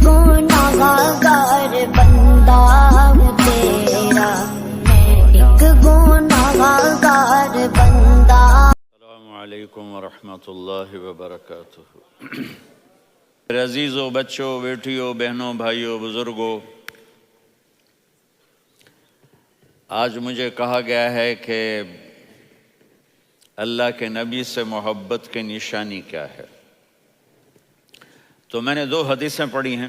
گنہگار بندہ ہوں تیرا، میں ایک گنہگار بندہ۔ السلام علیکم ورحمۃ اللہ وبرکاتہ۔ میرے عزیزوں، بچوں، بیٹیوں، بہنوں، بھائیوں، بزرگوں، آج مجھے کہا گیا ہے کہ اللہ کے نبی سے محبت کی نشانی کیا ہے، تو میں نے 2 حدیثیں پڑھی ہیں،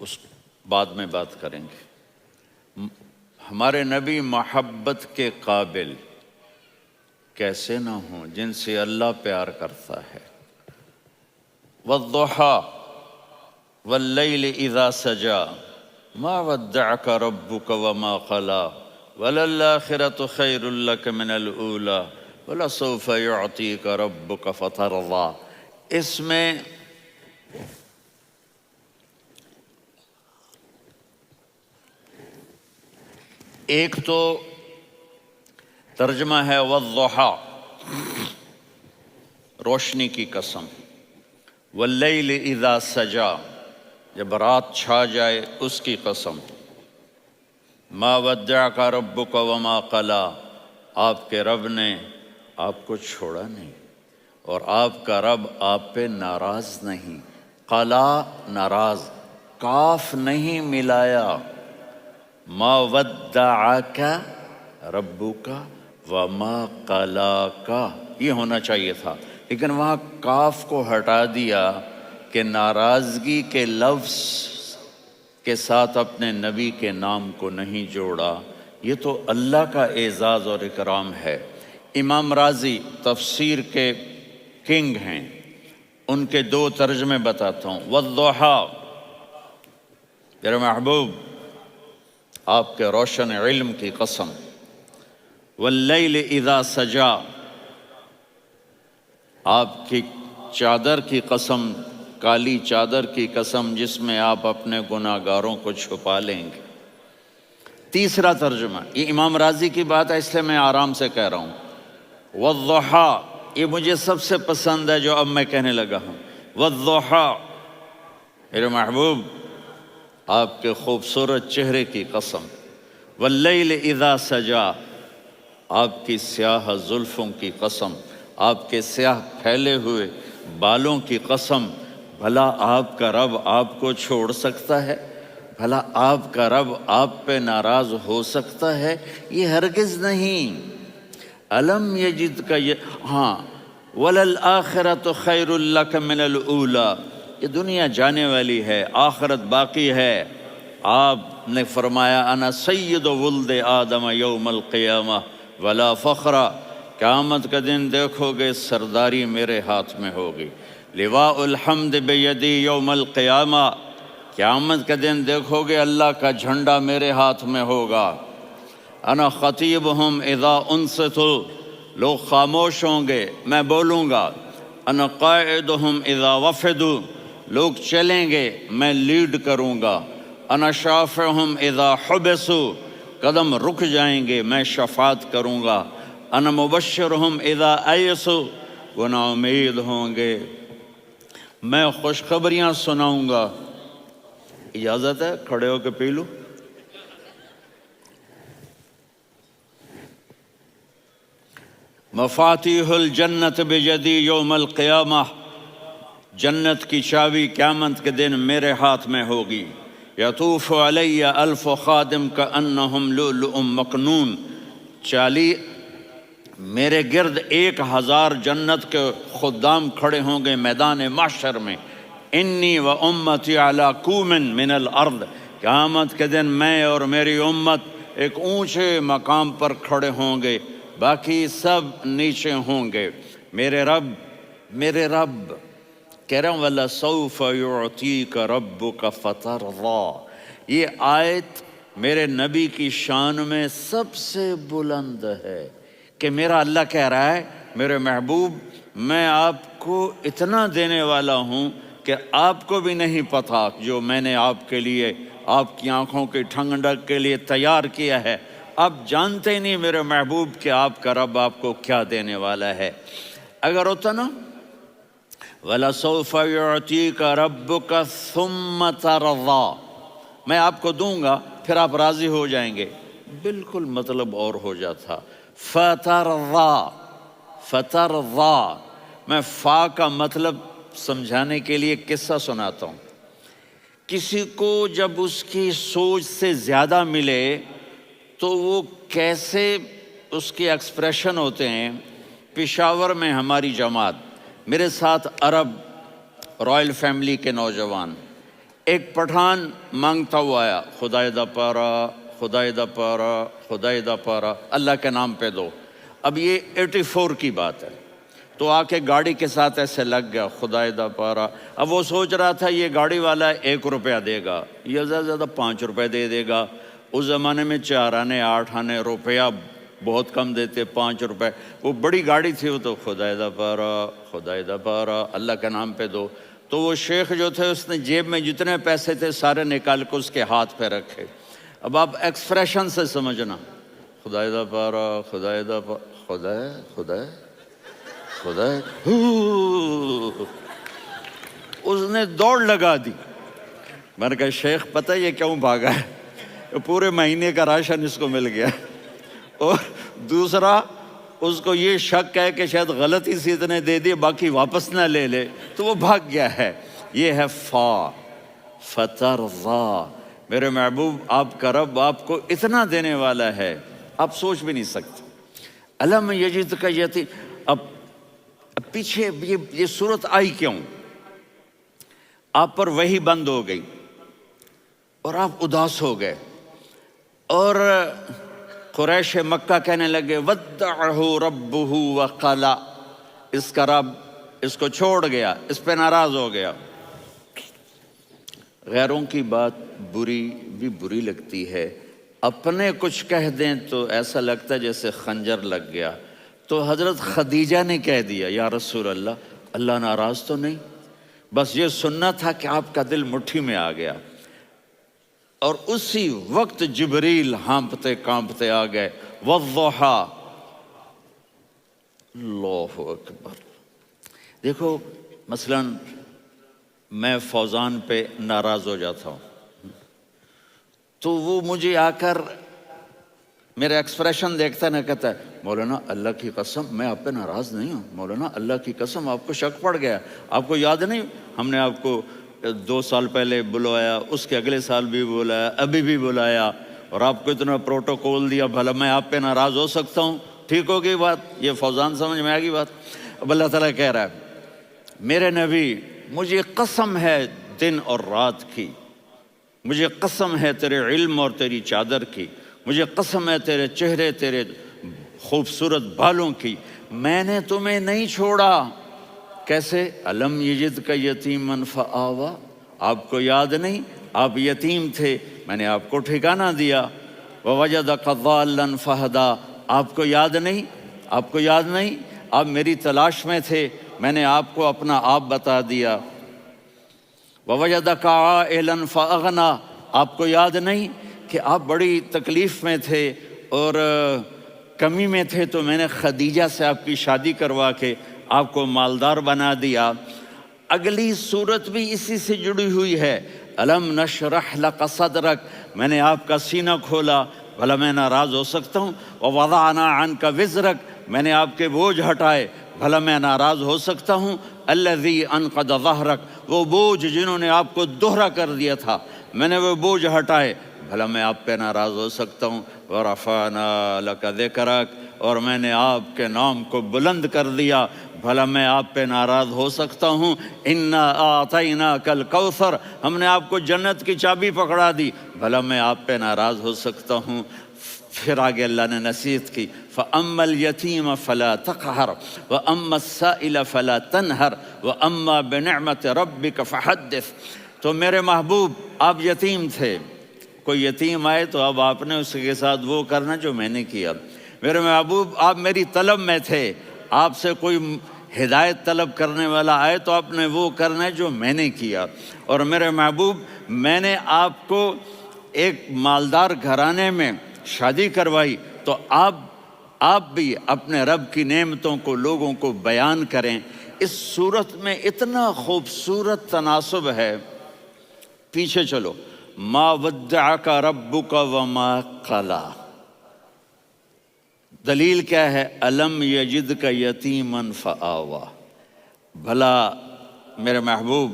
اس بعد میں بات کریں گے۔ ہمارے نبی محبت کے قابل کیسے نہ ہوں جن سے اللہ پیار کرتا ہے۔ والضحى واللیل اذا سجا ما ودعك ربك وما قلى وللآخرة خیر لك من الأولى ولسوف يعطيك ربك فترضى۔ اس میں ایک تو ترجمہ ہے والضحى، روشنی کی قسم، واللیل اذا سجا، جب رات چھا جائے اس کی قسم، ما ودعک ربک وما قلی، آپ کے رب نے آپ کو چھوڑا نہیں اور آپ کا رب آپ پہ ناراض نہیں۔ قلا ناراض، کاف نہیں ملایا، ما ودعک ربک وما قلاک، یہ ہونا چاہیے تھا، لیکن وہاں کاف کو ہٹا دیا کہ ناراضگی کے لفظ کے ساتھ اپنے نبی کے نام کو نہیں جوڑا۔ یہ تو اللہ کا اعزاز اور اکرام ہے۔ امام راضی تفسیر کے کنگ ہیں، ان کے 2 ترجمے بتاتا ہوں۔ والضحیٰ، میرے محبوب آپ کے روشن علم کی قسم، واللیل اذا سجا، آپ کی چادر کی قسم، کالی چادر کی قسم جس میں آپ اپنے گناہگاروں کو چھپا لیں گے۔ تیسرا ترجمہ، یہ امام راضی کی بات ہے اس لیے میں آرام سے کہہ رہا ہوں۔ والضحیٰ، یہ مجھے سب سے پسند ہے جو اب میں کہنے لگا ہوں۔ والضحیٰ، میرے محبوب آپ کے خوبصورت چہرے کی قسم، واللیل اذا سجا، آپ کی سیاہ زلفوں کی قسم، آپ کے سیاہ پھیلے ہوئے بالوں کی قسم، بھلا آپ کا رب آپ کو چھوڑ سکتا ہے؟ بھلا آپ کا رب آپ پہ ناراض ہو سکتا ہے؟ یہ ہرگز نہیں۔ الم یجد کا ہاں، وللآخرۃ خیر لک من الأولی، یہ دنیا جانے والی ہے، آخرت باقی ہے۔ آپ نے فرمایا انا سید ولد آدم یوم القیامہ ولا فخر، قیامت کا دن دیکھو گے سرداری میرے ہاتھ میں ہوگی۔ لواء الحمد بیدی یوم القیامہ، قیامت کا دن دیکھو گے اللہ کا جھنڈا میرے ہاتھ میں ہوگا۔ انا خطیبہم اذا انصتوا، لوگ خاموش ہوں گے میں بولوں گا۔ انا قائدہم اذا وفدوا، لوگ چلیں گے میں لیڈ کروں گا۔ انا شافعہم اذا حبسوا، قدم رک جائیں گے میں شفاعت کروں گا۔ انا مبشرہم اذا ایسوا، وہ نا امید ہوں گے میں خوشخبریاں سناؤں گا۔ اجازت ہے کھڑے ہو کے پی لوں؟ مفاتیح الجنت بیدی یوم القیامہ، جنت کی چابی قیامت کے دن میرے ہاتھ میں ہوگی۔ یطوف علی الف خادم کانہم لؤلؤ مکنون، میرے گرد 1000 جنت کے خدام کھڑے ہوں گے میدان محشر میں۔ انی و امتی علی کوم من الارض، قیامت کے دن میں اور میری امت ایک اونچے مقام پر کھڑے ہوں گے، باقی سب نیچے ہوں گے۔ میرے رب کہہ رہا ہوں وَلَسَوْفَ يُعْطِيكَ رَبُّكَ فَتَرْضَى، یہ آیت میرے نبی کی شان میں سب سے بلند ہے کہ میرا اللہ کہہ رہا ہے میرے محبوب میں آپ کو اتنا دینے والا ہوں کہ آپ کو بھی نہیں پتا جو میں نے آپ کے لیے، آپ کی آنکھوں کی ٹھنڈک کے لیے تیار کیا ہے۔ آپ جانتے نہیں میرے محبوب کہ آپ کا رب آپ کو کیا دینے والا ہے۔ اگر ہوتا نا وَلَسَوْفَ يُعْطِيكَ رَبُّكَ ثُمَّ تَرْضَىٰ، میں آپ کو دوں گا پھر آپ راضی ہو جائیں گے. بالکل مطلب اور ہو جاتا. فَتَرْضَىٰ، فَتَرْضَىٰ. میں فا کا مطلب سمجھانے کے لیے قصہ سناتا ہوں. کسی کو جب اس کی سوچ سے زیادہ ملے تو وہ کیسے اس کے ایکسپریشن ہوتے ہیں. پشاور میں ہماری جماعت، میرے ساتھ عرب رائل فیملی کے نوجوان، ایک پٹھان مانگتا ہوا آیا، خدائے دا پارا، خدائے دا پارا، خدائے دا پارا، اللہ کے نام پہ دو. اب یہ 84 کی بات ہے. تو آ کے گاڑی کے ساتھ ایسے لگ گیا، خدائے دا پارا. اب وہ سوچ رہا تھا یہ گاڑی والا 1 روپیہ دے گا یا زیادہ زیادہ 5 روپے دے دے گا. اس زمانے میں 4 آنے 8 آنے روپیہ بہت کم دیتے، 5 روپے. وہ بڑی گاڑی تھی، وہ تو خدائے دا پارا، خدائے دا پارا، اللہ کے نام پہ دو. تو وہ شیخ جو تھے اس نے جیب میں جتنے پیسے تھے سارے نکال کے اس کے ہاتھ پہ رکھے. اب آپ ایکسپریشن سے سمجھنا، خدائے دا پارا، خدائے دا پارا، خدائے خدائے خدائے. اس نے دوڑ لگا دی. میں نے کہا شیخ پتہ یہ کیوں بھاگا ہے؟ پورے مہینے کا راشن اس کو مل گیا. اور دوسرا اس کو یہ شک ہے کہ شاید غلطی سے اتنے دے دیے باقی واپس نہ لے لے، تو وہ بھاگ گیا ہے. یہ ہے فا، فترضا. میرے محبوب آپ کا رب آپ کو اتنا دینے والا ہے آپ سوچ بھی نہیں سکتے. الم یجدک یتیم. اب پیچھے یہ صورت آئی کیوں؟ آپ پر وحی بند ہو گئی اور آپ اداس ہو گئے، اور قریش مکہ کہنے لگے ودعہ ربہ وقلا، اس کا رب اس کو چھوڑ گیا، اس پہ ناراض ہو گیا. غیروں کی بات بری لگتی ہے، اپنے کچھ کہہ دیں تو ایسا لگتا ہے جیسے خنجر لگ گیا. تو حضرت خدیجہ نے کہہ دیا یا رسول اللہ، اللہ ناراض تو نہیں؟ بس یہ سننا تھا کہ آپ کا دل مٹھی میں آ گیا. اور اسی وقت جبریل ہانپتے کانپتے آ گئے. والضحیٰ، اللہ اکبر. دیکھو مثلا میں فوزان پہ ناراض ہو جاتا ہوں تو وہ مجھے آ کر میرا ایکسپریشن دیکھتا ہے، نہ کہتا ہے مولانا اللہ کی قسم میں آپ پہ ناراض نہیں ہوں، مولانا اللہ کی قسم آپ کو شک پڑ گیا، آپ کو یاد نہیں ہم نے آپ کو 2 سال پہلے بلوایا، اس کے اگلے سال بھی بلایا، ابھی بھی بلایا، اور آپ کو اتنا پروٹوکول دیا، بھلا میں آپ پہ ناراض ہو سکتا ہوں؟ ٹھیک ہوگی بات؟ یہ فوزان سمجھ میں آ گئی بات. اب اللہ تعالیٰ کہہ رہا ہے میرے نبی مجھے قسم ہے دن اور رات کی، مجھے قسم ہے تیرے علم اور تیری چادر کی، مجھے قسم ہے تیرے چہرے تیرے خوبصورت بالوں کی، میں نے تمہیں نہیں چھوڑا. کیسے؟ الم یجدک یتیما فآویٰ، آپ کو یاد نہیں آپ یتیم تھے، میں نے آپ کو ٹھکانہ دیا. ووجدک ضالا فہدیٰ، آپ کو یاد نہیں، آپ کو یاد نہیں آپ میری تلاش میں تھے، میں نے آپ کو اپنا آپ بتا دیا. ووجدک عائلا فاغنیٰ، آپ کو یاد نہیں کہ آپ بڑی تکلیف میں تھے اور کمی میں تھے، تو میں نے خدیجہ سے آپ کی شادی کروا کے آپ کو مالدار بنا دیا. اگلی صورت بھی اسی سے جڑی ہوئی ہے. الم نشرح لک صدرک، میں نے آپ کا سینہ کھولا، بھلا میں ناراض ہو سکتا ہوں؟ ووضعنا عنک وزرک، میں نے آپ کے بوجھ ہٹائے، بھلا میں ناراض ہو سکتا ہوں؟ الذی انقض ظہرک، وہ بوجھ جنہوں نے آپ کو دوہرا کر دیا تھا، میں نے وہ بوجھ ہٹائے، بھلا میں آپ پہ ناراض ہو سکتا ہوں؟ ورفعنا لک ذکرک، اور میں نے آپ کے نام کو بلند کر دیا، بھلا میں آپ پہ ناراض ہو سکتا ہوں؟ انا اعطیناک الکوثر، ہم نے آپ کو جنت کی چابی پکڑا دی، بھلا میں آپ پہ ناراض ہو سکتا ہوں؟ پھر آگے اللہ نے نصیحت کی، فَأَمَّا الْيَتِيمَ فَلَا تَقْهَرْ وَأَمَّا السَّائِلَ فَلَا تَنْهَرْ وَأَمَّا بِنِعْمَةِ رَبِّكَ فَحَدِّثْ. تو میرے محبوب آپ یتیم تھے، کوئی یتیم آئے تو اب آپ نے اس کے ساتھ وہ کرنا جو میں نے کیا. میرے محبوب آپ میری طلب میں تھے، آپ سے کوئی ہدایت طلب کرنے والا آئے تو آپ نے وہ کرنا ہے جو میں نے کیا. اور میرے محبوب میں نے آپ کو ایک مالدار گھرانے میں شادی کروائی، تو آپ بھی اپنے رب کی نعمتوں کو لوگوں کو بیان کریں. اس صورت میں اتنا خوبصورت تناسب ہے. پیچھے چلو. ما ودعک ربک وما قلی. دلیل کیا ہے؟ الم یجدک یتیما فآویٰ. بھلا میرے محبوب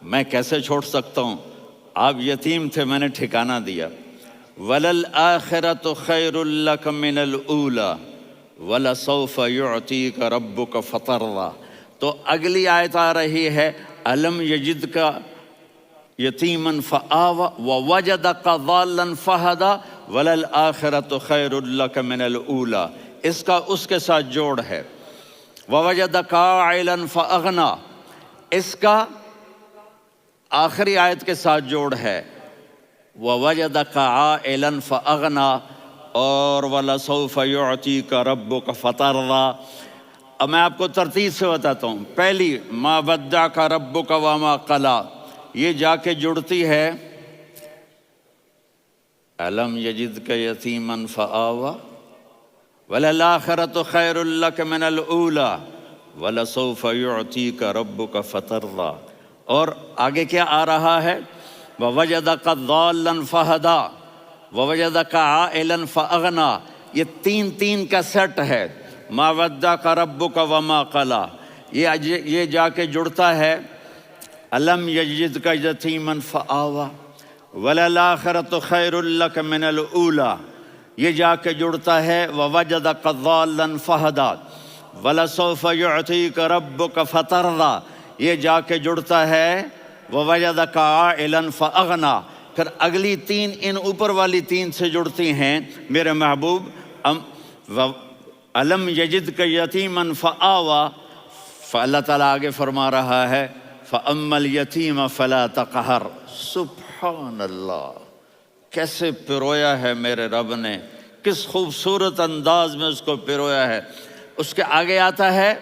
میں کیسے چھوڑ سکتا ہوں؟ آپ یتیم تھے، میں نے ٹھکانہ دیا. وَلَلْآخِرَةُ خَيْرٌ لَكَ مِنَ الْأُولَى وَلَسَوْفَ يُعْطِيكَ رَبُّكَ فَتَرْضَىٰ. تو اگلی آیت آ رہی ہے الم یجدک یتیما فآویٰ ووجدک ضالا فہدیٰ وَلَلْآخِرَةُ خَيْرٌ لَكَ مِنَ الْأُولَىٰ. اس کا اس کے ساتھ جوڑ ہے. وَوَجَدَكَ عَائِلًا فَأَغْنَىٰ. اس کا آخری آیت کے ساتھ جوڑ ہے. وَوَجَدَكَ عَائِلًا فَأَغْنَىٰ اور وَلَسَوْفَ يُعْطِيكَ رَبُّكَ فَتَرْضَىٰ. اب میں آپ کو ترتیب سے بتاتا ہوں. پہلی مَا وَدَّعَكَ رَبُّكَ وَمَا قَلَىٰ، یہ جا کے جڑتی ہے أَلَمْ يَجِدْكَ يَتِيمًا فَآوَىٰ وَلَلْآخِرَةُ خَيْرٌ لَكَ مِنَ الْأُولَىٰ وَلَسَوْفَ يُعْطِيكَ رَبُّكَ فَتَرْضَىٰ. اور آگے کیا آ رہا ہے؟ وَوَجَدَكَ ضَالًّا فَهَدَىٰ وَوَجَدَكَ عَائِلًا فَأَغْنَىٰ. یہ تین کا سیٹ ہے. مَا وَدَّعَكَ رَبُّكَ وَمَا قَلَىٰ. یہ جا کے جڑتا ہے أَلَمْ يَجِدْكَ يَتِيمًا فَآوَىٰ وَلَلْآخِرَةُ خَيْرٌ لَكَ مِنَ الْأُولَىٰ. یہ جا کے جڑتا ہے وَوَجَدَكَ ضَالًّا فَهَدَىٰ وَلَسَوْفَ يُعْطِيكَ رَبُّكَ فَتَرْضَىٰ. یہ جا کے جڑتا ہے وَوَجَدَكَ عَائِلًا فَأَغْنَىٰ. پھر اگلی تین ان اوپر والی تین سے جڑتی ہیں میرے محبوب. أَلَمْ يَجِدْكَ يَتِيمًا فَآوَىٰ. اللہ تعالیٰ آگے فرما رہا ہے فَأَمَّا الْيَتِيمَ فَلَا تَقْهَرْ. سبحان اللہ، کیسے پرویا ہے میرے رب نے، کس خوبصورت انداز میں اس کو پرویا ہے. اس کے آگے آتا ہے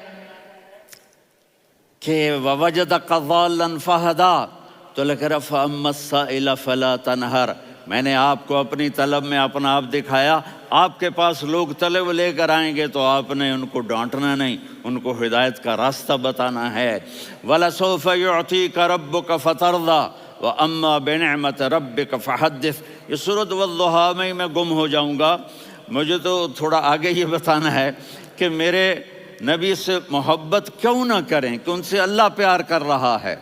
کہ وَوَجَدَكَ ضَالًّا فَهَدَىٰ. تو لکھ رہا فَأَمَّا السَّائِلَ فَلَا تَنْهَرْ. میں نے آپ کو اپنی طلب میں اپنا آپ دکھایا. آپ کے پاس لوگ طلب لے کر آئیں گے تو آپ نے ان کو ڈانٹنا نہیں، ان کو ہدایت کا راستہ بتانا ہے. وَلَسَوْفَ يُعْطِيكَ رَبُّكَ فَتَرْضَىٰ وَأَمَّا بِنِعْمَةِ رَبِّكَ فَحَدِّثْ. یہ سورۃ والضحیٰ میں گم ہو جاؤں گا. مجھے تو تھوڑا آگے یہ بتانا ہے کہ میرے نبی سے محبت کیوں نہ کریں، کہ ان سے اللہ پیار کر رہا ہے،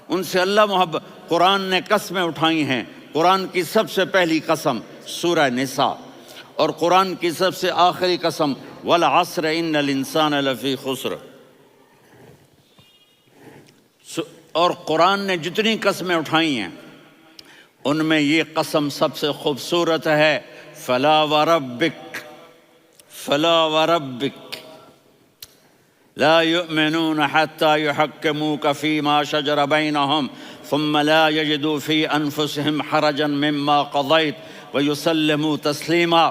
ان سے اللہ محبت. قرآن نے قسمیں اٹھائی ہیں. قرآن کی سب سے پہلی قسم سورہ نساء، اور قرآن کی سب سے آخری قسم وَالْعَصْرِ إِنَّ الْإِنسَانَ لَفِي خُسْرٍ. اور قرآن نے جتنی قسمیں اٹھائی ہیں ان میں یہ قسم سب سے خوبصورت ہے. فَلَا وَرَبِّكَ فَلَا وَرَبِّكَ لَا يُؤْمِنُونَ حَتَّى يُحَكِّمُوكَ فِي مَا شَجَرَ بَيْنَهُمْ ثُمَّ لَا يَجِدُوا فِي أَنفُسِهِمْ حَرَجًا مِّمَّا قَضَيْتَ وَيُسَلِّمُوا تَسْلِيمًا.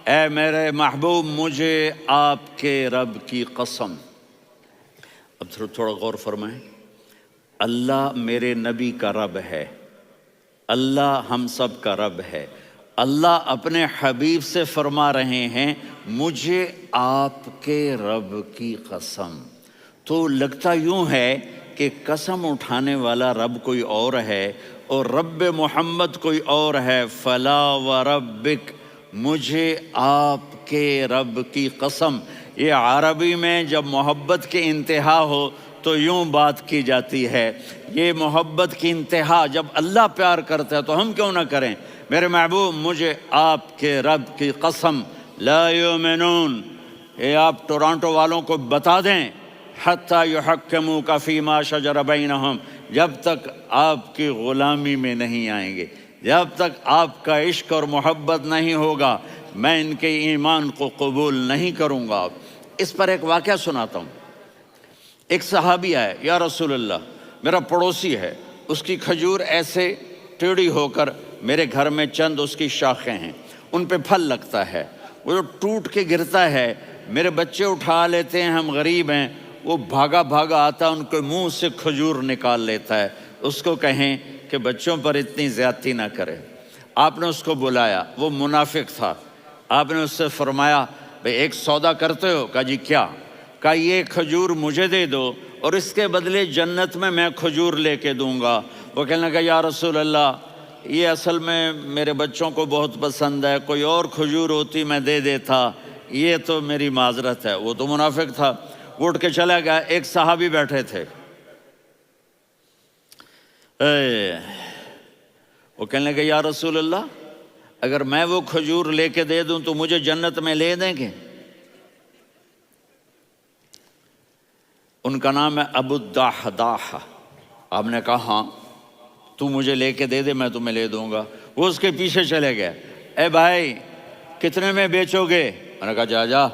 اے میرے محبوب، مجھے آپ کے رب کی قسم. اب تھوڑا غور فرمائیں. اللہ میرے نبی کا رب ہے، اللہ ہم سب کا رب ہے. اللہ اپنے حبیب سے فرما رہے ہیں مجھے آپ کے رب کی قسم. تو لگتا یوں ہے کہ قسم اٹھانے والا رب کوئی اور ہے اور رب محمد کوئی اور ہے. فلا وربک، مجھے آپ کے رب کی قسم. یہ عربی میں جب محبت کی انتہا ہو تو یوں بات کی جاتی ہے. یہ محبت کی انتہا جب اللہ پیار کرتا ہے تو ہم کیوں نہ کریں. میرے محبوب، مجھے آپ کے رب کی قسم. لا یؤمنون، یہ آپ ٹورانٹو والوں کو بتا دیں، حتی یحکموک فیما شجر بینہم، جب تک آپ کی غلامی میں نہیں آئیں گے، جب تک آپ کا عشق اور محبت نہیں ہوگا، میں ان کے ایمان کو قبول نہیں کروں گا. اس پر ایک واقعہ سناتا ہوں. ایک صحابی آئے، یا رسول اللہ، میرا پڑوسی ہے، اس کی کھجور ایسے ٹیڑھی ہو کر میرے گھر میں چند اس کی شاخیں ہیں، ان پہ پھل لگتا ہے، وہ جو ٹوٹ کے گرتا ہے، میرے بچے اٹھا لیتے ہیں، ہم غریب ہیں، وہ بھاگا بھاگا آتا ہے، ان کے منہ سے کھجور نکال لیتا ہے. اس کو کہیں کہ بچوں پر اتنی زیادتی نہ کرے. آپ نے اس کو بلایا، وہ منافق تھا. آپ نے اس سے فرمایا بھئی ایک سودا کرتے ہو؟ کہا جی کیا؟ کہا یہ کھجور مجھے دے دو اور اس کے بدلے جنت میں کھجور لے کے دوں گا۔ وہ کہنے لگا یا رسول اللہ یہ اصل میں میرے بچوں کو بہت پسند ہے، کوئی اور کھجور ہوتی میں دے دیتا، یہ تو میری معذرت ہے۔ وہ تو منافق تھا، وہ اٹھ کے چلا گیا۔ ایک صحابی بیٹھے تھے، وہ کہنے لگے یا رسول اللہ اگر میں وہ کھجور لے کے دے دوں تو مجھے جنت میں لے دیں گے؟ ان کا نام ہے ابو الدحداح۔ آپ نے کہا ہاں تو مجھے لے کے دے دے میں تمہیں لے دوں گا۔ وہ اس کے پیچھے چلے گئے، اے بھائی کتنے میں بیچو گے؟ میں نے کہا جا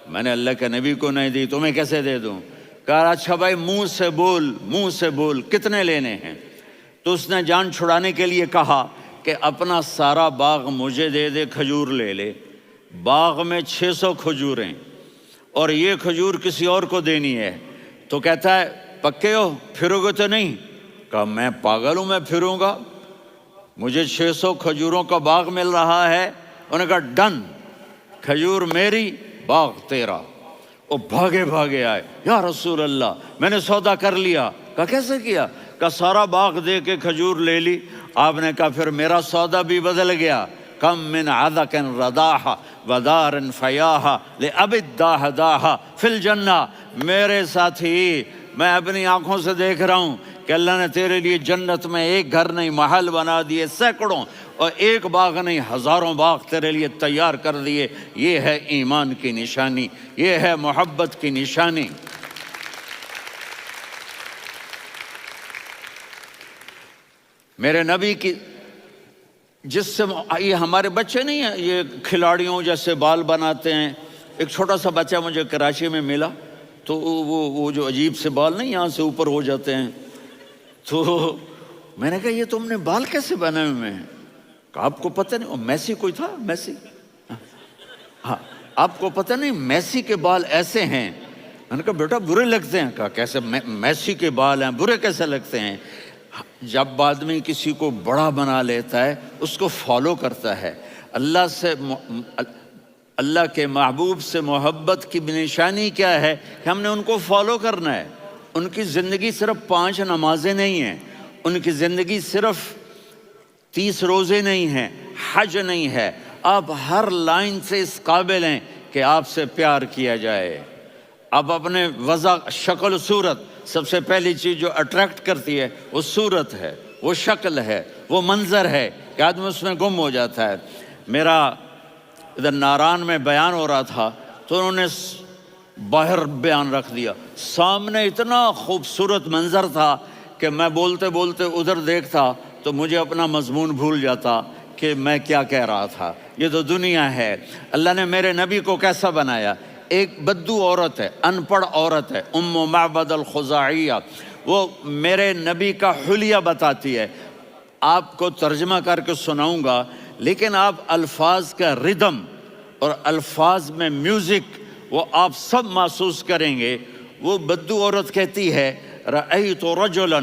میں نے اللہ کے نبی کو نہیں دی، تمہیں کیسے دے دوں؟ کہا اچھا بھائی منہ سے بول کتنے لینے ہیں؟ تو اس نے جان چھڑانے کے لیے کہا کہ اپنا سارا باغ مجھے دے دے، کھجور لے لے۔ باغ میں 600 کھجوریں اور یہ کھجور کسی اور کو دینی ہے۔ تو کہتا ہے پکے ہو، پھرو گے تو نہیں؟ کہا میں پاگل ہوں، میں پھروں گا؟ مجھے 600 کھجوروں کا باغ مل رہا ہے۔ انہوں نے کہا ڈن، کھجور میری باغ تیرا۔ وہ بھاگے آئے، یا رسول اللہ میں نے سودا کر لیا۔ کہا کیسے کیا؟ کہا سارا باغ دے کے کھجور لے لی۔ آپ نے کہا پھر میرا سودا بھی بدل گیا۔ کم من عذق رداح ودار فیاح لأبی الدحداح فی الجنہ۔ میرے ساتھی میں اپنی آنکھوں سے دیکھ رہا ہوں کہ اللہ نے تیرے لیے جنت میں ایک گھر نہیں محل بنا دیے سینکڑوں، اور ایک باغ نہیں ہزاروں باغ تیرے لیے تیار کر دیے۔ یہ ہے ایمان کی نشانی، یہ ہے محبت کی نشانی۔ میرے نبی کی جس سے یہ ہمارے بچے نہیں ہیں یہ کھلاڑیوں جیسے بال بناتے ہیں۔ ایک چھوٹا سا بچہ مجھے کراچی میں ملا، تو وہ جو عجیب سے بال نہیں یہاں سے اوپر ہو جاتے ہیں، تو میں نے کہا یہ تم نے بال کیسے بنائے ہوئے ہیں؟ کہا آپ کو پتہ نہیں؟ میسی کوئی تھا، میسی، ہاں آپ کو پتہ نہیں میسی کے بال ایسے ہیں؟ میں نے کہا بیٹا برے لگتے ہیں۔ کہا کیسے؟ میسی کے بال ہیں برے کیسے لگتے ہیں؟ جب آدمی کسی کو بڑا بنا لیتا ہے اس کو فالو کرتا ہے۔ اللہ کے محبوب سے محبت کی نشانی کیا ہے کہ ہم نے ان کو فالو کرنا ہے۔ ان کی زندگی صرف 5 نمازیں نہیں ہیں، ان کی زندگی صرف 30 روزے نہیں ہیں، حج نہیں ہے۔ آپ ہر لائن سے اس قابل ہیں کہ آپ سے پیار کیا جائے۔ آپ اپنے وضع، شکل و صورت، سب سے پہلی چیز جو اٹریکٹ کرتی ہے وہ صورت ہے، وہ شکل ہے، وہ منظر ہے کہ آدمی اس میں گم ہو جاتا ہے۔ میرا ادھر ناران میں بیان ہو رہا تھا تو انہوں نے باہر بیان رکھ دیا، سامنے اتنا خوبصورت منظر تھا کہ میں بولتے بولتے ادھر دیکھتا تو مجھے اپنا مضمون بھول جاتا کہ میں کیا کہہ رہا تھا۔ یہ تو دنیا ہے۔ اللہ نے میرے نبی کو کیسا بنایا؟ ایک بدو عورت ہے، ان پڑھ عورت ہے، ام معبد الخزاعیہ، وہ میرے نبی کا حلیہ بتاتی ہے۔ آپ کو ترجمہ کر کے سناؤں گا، لیکن آپ الفاظ کا ردم اور الفاظ میں میوزک وہ آپ سب محسوس کریں گے۔ وہ بدو عورت کہتی ہے رأیت رجلا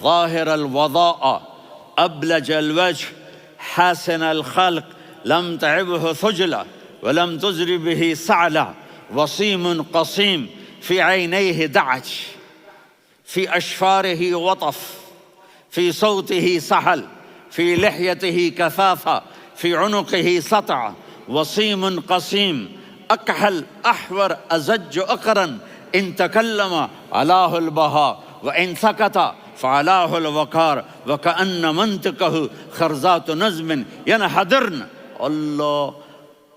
ظاہر الوضاء ابلج الوجه حاسن الخلق لم تعبه ثجلة ولم تزر به سعلة وصيم قصيم في عينيه دعج في أشفاره وطف في صوته سحل في لحيته كثافة في عنقه سطع وصيم قصيم أكحل أحور أزج أقرن إن تكلم علاه البهاء وإن سكت فعلاه الوقار وكأن منطقه خرزات نظم ينحدرن۔ اللہ،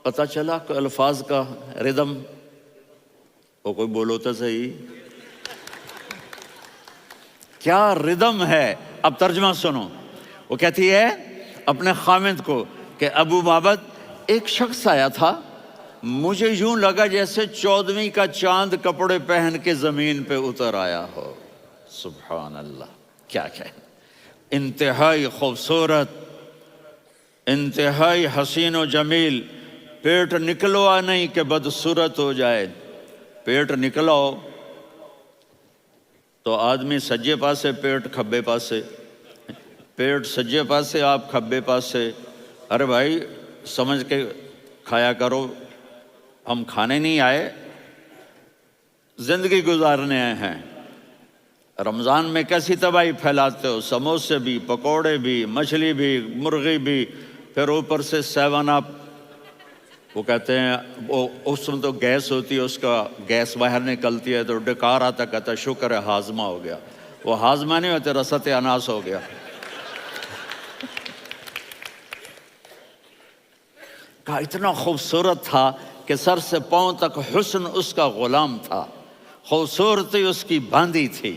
پتہ چلا کہ الفاظ کا ردم، وہ کوئی بولو تو صحیح، کیا ردم ہے۔ اب ترجمہ سنو۔ وہ کہتی ہے اپنے خامد کو کہ ابو معبد ایک شخص آیا تھا، مجھے یوں لگا جیسے 14ویں کا چاند کپڑے پہن کے زمین پہ اتر آیا ہو۔ سبحان اللہ، کیا انتہائی خوبصورت، انتہائی حسین و جمیل۔ پیٹ نکلوا نہیں کہ بدصورت ہو جائے۔ پیٹ نکلاؤ تو آدمی سجے پاسے پیٹ کھبے پاسے، پیٹ سجے پاسے آپ کھبے پاسے۔ ارے بھائی سمجھ کے کھایا کرو، ہم کھانے نہیں آئے، زندگی گزارنے آئے ہیں۔ رمضان میں کیسی تباہی پھیلاتے ہو، سموسے بھی، پکوڑے بھی، مچھلی بھی، مرغی بھی، پھر اوپر سے 7 اپ، وہ کہتے ہیں وہ اس میں تو گیس ہوتی ہے، اس کا گیس باہر نکلتی ہے تو ڈکار آتا، کہتا ہے شکر ہے ہاضمہ ہو گیا. وہ ہاضمہ نہیں ہوتے، رسط اناس ہو گیا. کہا اتنا خوبصورت تھا کہ سر سے پاؤں تک حسن اس کا غلام تھا، خوبصورتی اس کی باندھی تھی،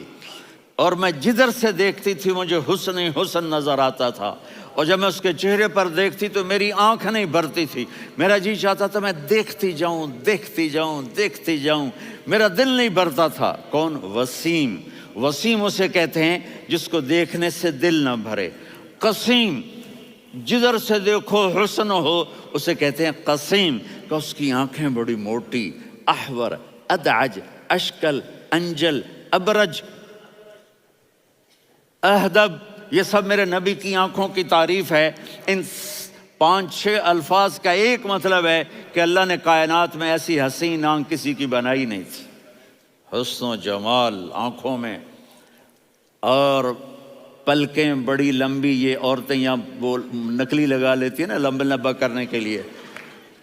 اور میں جدھر سے دیکھتی تھی مجھے حسن ہی حسن نظر آتا تھا، اور جب میں اس کے چہرے پر دیکھتی تو میری آنکھ نہیں بھرتی تھی، میرا جی چاہتا تھا میں دیکھتی جاؤں دیکھتی جاؤں دیکھتی جاؤں، میرا دل نہیں بھرتا تھا. کون؟ وسیم. وسیم اسے کہتے ہیں جس کو دیکھنے سے دل نہ بھرے. قسیم، جدھر سے دیکھو حسن ہو، اسے کہتے ہیں قسیم، کہ اس کی آنکھیں بڑی موٹی، احور، ادعج، اشکل، انجل، ابرج، اہدب، یہ سب میرے نبی کی آنکھوں کی تعریف ہے. ان 5-6 الفاظ کا ایک مطلب ہے کہ اللہ نے کائنات میں ایسی حسین آنکھ کسی کی بنائی نہیں تھی. حسن و جمال آنکھوں میں، اور پلکیں بڑی لمبی. یہ عورتیں یہاں وہ نکلی لگا لیتی ہیں نا لمبا لمبا کرنے کے لیے،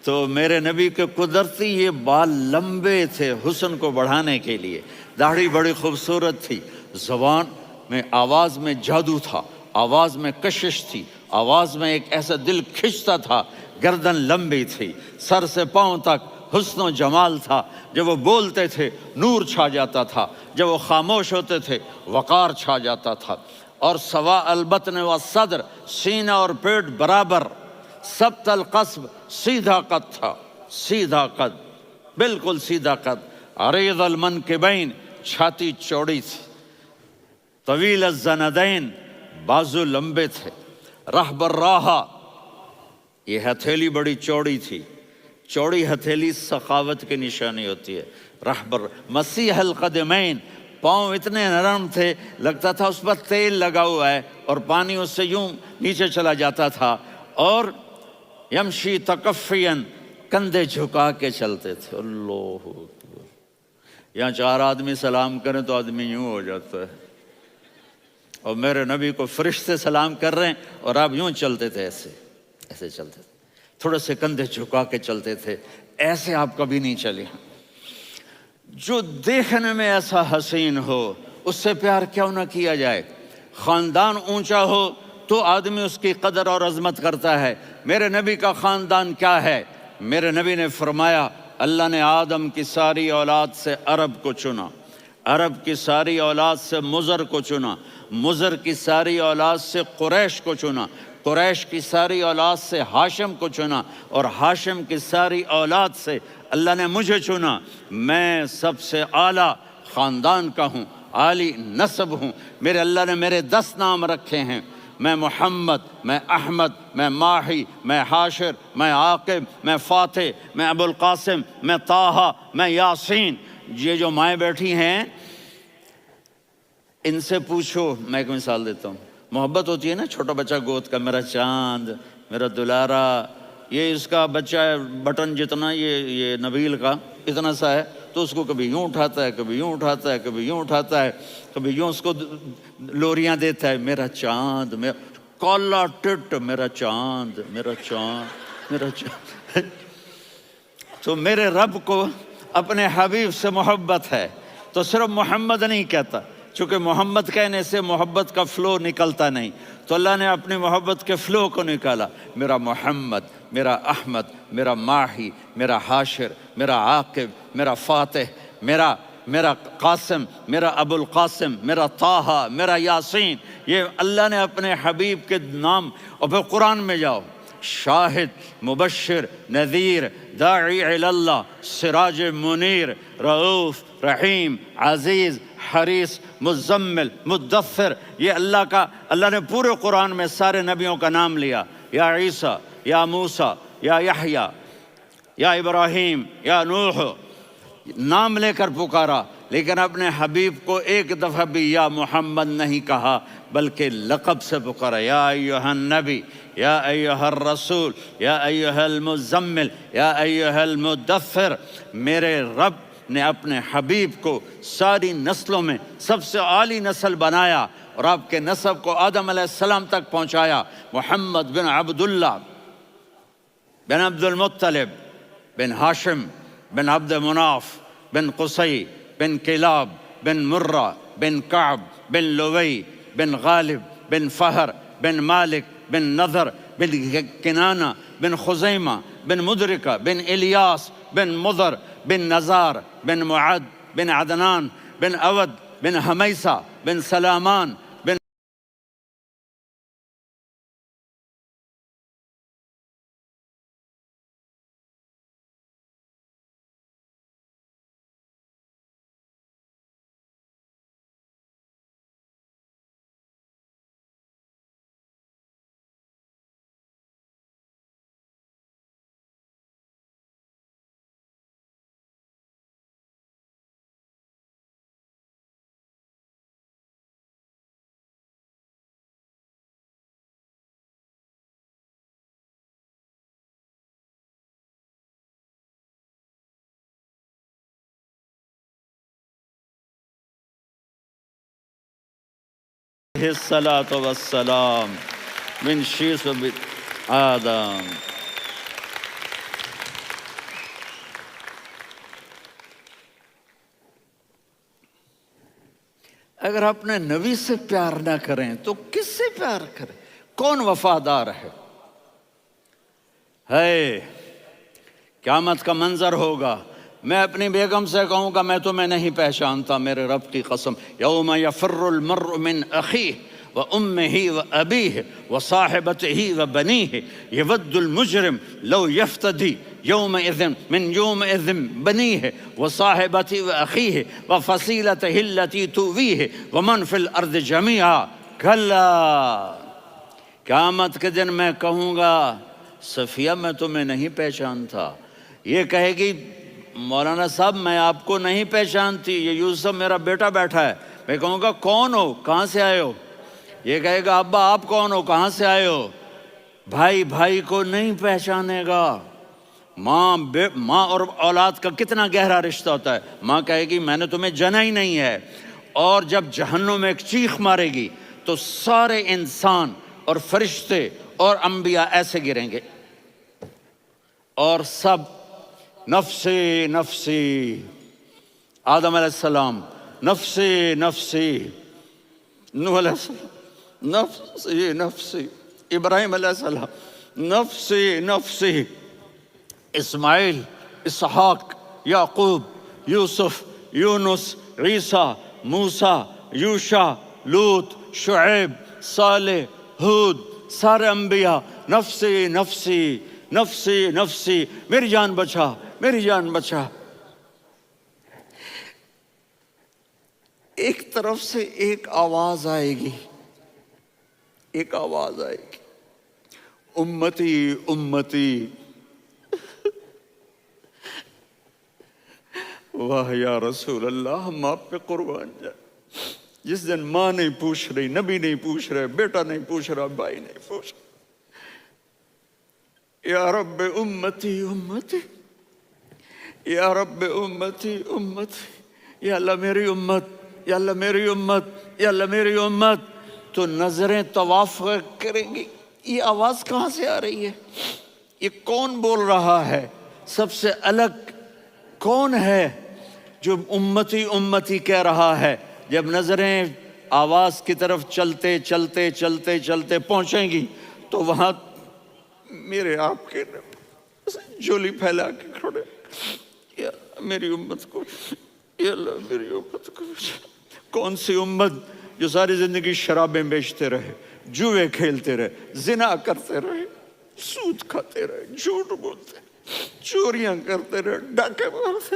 تو میرے نبی کے قدرتی یہ بال لمبے تھے حسن کو بڑھانے کے لیے. داڑھی بڑی خوبصورت تھی. زبان میں، آواز میں جادو تھا، آواز میں کشش تھی، آواز میں ایک ایسا دل کھنچتا تھا. گردن لمبی تھی، سر سے پاؤں تک حسن و جمال تھا. جب وہ بولتے تھے نور چھا جاتا تھا، جب وہ خاموش ہوتے تھے وقار چھا جاتا تھا. اور سوا البطن و صدر، سینہ اور پیٹ برابر، سبت القصب، سیدھا قد تھا، سیدھا قد، بالکل سیدھا قد. عریض المنکبین، چھاتی چوڑی تھی. طویل الزندین، بازو لمبے تھے. رحب الراحہ، یہ ہتھیلی بڑی چوڑی تھی. چوڑی ہتھیلی سخاوت کی نشانی ہوتی ہے. رحب مسیح القدمین، پاؤں اتنے نرم تھے لگتا تھا اس پر تیل لگا ہوا ہے، اور پانی اس سے یوں نیچے چلا جاتا تھا. اور یمشی تکفین، کندھے جھکا کے چلتے تھے. اللہ اکبر. یہاں 4 آدمی سلام کریں تو آدمی یوں ہو جاتا ہے، اور میرے نبی کو فرشتے سلام کر رہے ہیں اور آپ یوں چلتے تھے، ایسے ایسے چلتے تھے، تھوڑے سے کندھے جھکا کے چلتے تھے. ایسے آپ کبھی نہیں چلے. جو دیکھنے میں ایسا حسین ہو اس سے پیار کیوں نہ کیا جائے. خاندان اونچا ہو تو آدمی اس کی قدر اور عظمت کرتا ہے. میرے نبی کا خاندان کیا ہے؟ میرے نبی نے فرمایا اللہ نے آدم کی ساری اولاد سے عرب کو چنا، عرب کی ساری اولاد سے مضر کو چنا، مضر کی ساری اولاد سے قریش کو چنا، قریش کی ساری اولاد سے ہاشم کو چنا، اور ہاشم کی ساری اولاد سے اللہ نے مجھے چنا. میں سب سے اعلیٰ خاندان کا ہوں، عالی نسب ہوں. میرے اللہ نے میرے 10 نام رکھے ہیں. میں محمد، میں احمد، میں ماہی، میں حاشر، میں عاقب، میں فاتح، میں ابو القاسم، میں طٰہٰ، میں یاسین. یہ جو مائیں بیٹھی ہیں ان سے پوچھو. میں ایک مثال دیتا ہوں. محبت ہوتی ہے نا، چھوٹا بچہ گود کا، میرا چاند، میرا دلارا. یہ اس کا بچہ ہے بٹن جتنا، یہ نبیل کا اتنا سا ہے، تو اس کو کبھی یوں اٹھاتا ہے، کبھی یوں اٹھاتا ہے، کبھی یوں اٹھاتا ہے، کبھی یوں اس کو لوریاں دیتا ہے. میرا چاند، میرا کالا ٹٹ، میرا چاند، میرا چاند، میرا چاند. تو میرے رب کو اپنے حبیب سے محبت ہے تو صرف محمد نہیں کہتا، چونکہ محمد کہنے سے محبت کا فلو نکلتا نہیں، تو اللہ نے اپنی محبت کے فلو کو نکالا. میرا محمد، میرا احمد، میرا ماہی، میرا حاشر، میرا عاقب، میرا فاتح، میرا قاسم، میرا ابو القاسم، میرا طٰہٰ، میرا یاسین. یہ اللہ نے اپنے حبیب کے نام. اور پھر قرآن میں جاؤ، شاہد، مبشر، نذیر، داعی الی اللہ، سراج منیر، رؤوف، رحیم، عزیز، حریص، مزمل، مدثر. یہ اللہ نے پورے قرآن میں سارے نبیوں کا نام لیا. یا عیسیٰ، یا موسیٰ، یا یحییٰ، یا ابراہیم، یا نوح، نام لے کر پکارا. لیکن اپنے حبیب کو ایک دفعہ بھی یا محمد نہیں کہا بلکہ لقب سے پکارا. یا ایھا النبی، یا ایھا الرسول، یا ایھا المزمل، یا ایھا المدثر. میرے رب نے اپنے حبیب کو ساری نسلوں میں سب سے عالی نسل بنایا اور آپ کے نسب کو آدم علیہ السلام تک پہنچایا۔ محمد بن عبداللہ بن عبد المطلب بن ہاشم بن عبد مناف بن قصی بن کلاب بن مرہ بن کعب بن لوی بن غالب بن فہر بن مالک بن نضر بن کنانہ بن خزیمہ بن مدرکہ بن الیاس بن مضر بن نزار بن معد بن عدنان بن اود بن حمیسہ بن سلامان بن الصلاة والسلام من شیس آدم۔ اگر اپنے نبی سے پیار نہ کریں تو کس سے پیار کریں؟ کون وفادار ہے؟ قیامت کا منظر ہوگا، میں اپنی بیگم سے کہوں گا میں تمہیں نہیں پہچانتا، میرے رب کی قسم، یوم یفر المرء من اخیہ وامہ وابیہ وصاحبتہ وبنیہ یود المجرم لو یفتدی یومئذ من یومئذ بنیہ وصاحبتہ واخیہ وفصیلتہ التی تؤویہ ومن فی الارض جمیعا کلا۔ قیامت کے دن میں کہوں گا صفیہ میں تمہیں نہیں پہچانتا، یہ کہے گی مولانا صاحب میں آپ کو نہیں پہچانتی، یہ یوسف میرا بیٹا بیٹھا ہے۔ میں کہوں گا کون ہو، کہاں سے آئے ہو؟ یہ کہے گا ابا آپ کون ہو، کہاں سے آئے ہو؟ بھائی بھائی کو نہیں پہچانے گا۔ ماں اور اولاد کا کتنا گہرا رشتہ ہوتا ہے۔ ماں کہے گی میں نے تمہیں جنا ہی نہیں ہے، اور جب جہنم میں ایک چیخ مارے گی تو سارے انسان اور فرشتے اور انبیاء ایسے گریں گے اور سب نفسی نفسی، آدم علیہ السلام نفسی نفسی، نوح علیہ السلام نفسی نفسی، ابراہیم علیہ السلام نفسی نفسی، اسماعیل، اسحاق، یعقوب، یوسف، یونس، عیسیٰ، موسیٰ، یوشع، لوط، شعیب، صالح، ہود، سارے انبیاء نفسی نفسی نفسی نفسی، میری جان بچا میری جان بچا۔ ایک طرف سے ایک آواز آئے گی، ایک آواز آئے گی، امتی امتی۔ واہ یا رسول اللہ، ہم آپ پہ قربان جائیں۔ جس دن ماں نہیں پوچھ رہی، نبی نہیں پوچھ رہے، بیٹا نہیں پوچھ رہا، بھائی نہیں پوچھ رہا، یا رب امتی امتی، یا رب امتی امتی، یا اللہ میری امت، یا اللہ میری امت، یا اللہ میری امت، تو نظریں طواف کریں گی۔ یہ آواز کہاں سے آ رہی ہے؟ یہ کون بول رہا ہے؟ سب سے الگ کون ہے جو امتی امتی کہہ رہا ہے؟ جب نظریں آواز کی طرف چلتے چلتے چلتے چلتے پہنچیں گی تو وہاں میرے آپ کے جولی پھیلا کے کھڑے، یا میری امت کو، یا اللہ میری امت کو۔ کون سی امت جو ساری زندگی شرابیں بیچتے رہے، جوئے کھیلتے رہے، زنا کرتے رہے، سود کھاتے رہے، جھوٹ بولتے، چوریاں کرتے رہے، ڈاکے مارتے۔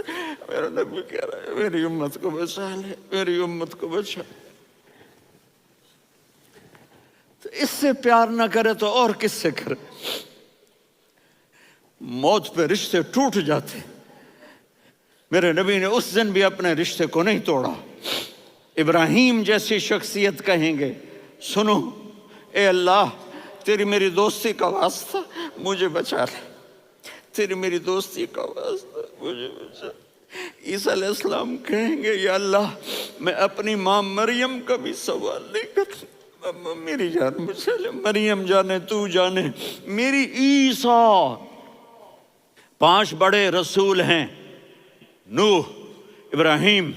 میرا نبی کہہ رہا ہے میری امت کو بچا لے، میری امت کو بچا۔ تو اس سے پیار نہ کرے تو اور کس سے کرے؟ موت پہ رشتے ٹوٹ جاتے، میرے نبی نے اس دن بھی اپنے رشتے کو نہیں توڑا۔ ابراہیم جیسی شخصیت کہیں گے سنو اے اللہ تیری میری دوستی کا واسطہ مجھے بچا لے، تیری میری دوستی کا واسطہ مجھے بچا۔ عیسیٰ علیہ السلام کہیں گے یا اللہ میں اپنی ماں مریم کا بھی سوال نہیں کرتا، میری جان مجھے مریم جانے تو جانے میری عیسیٰ۔ 5 بڑے رسول ہیں، نوح، ابراہیم،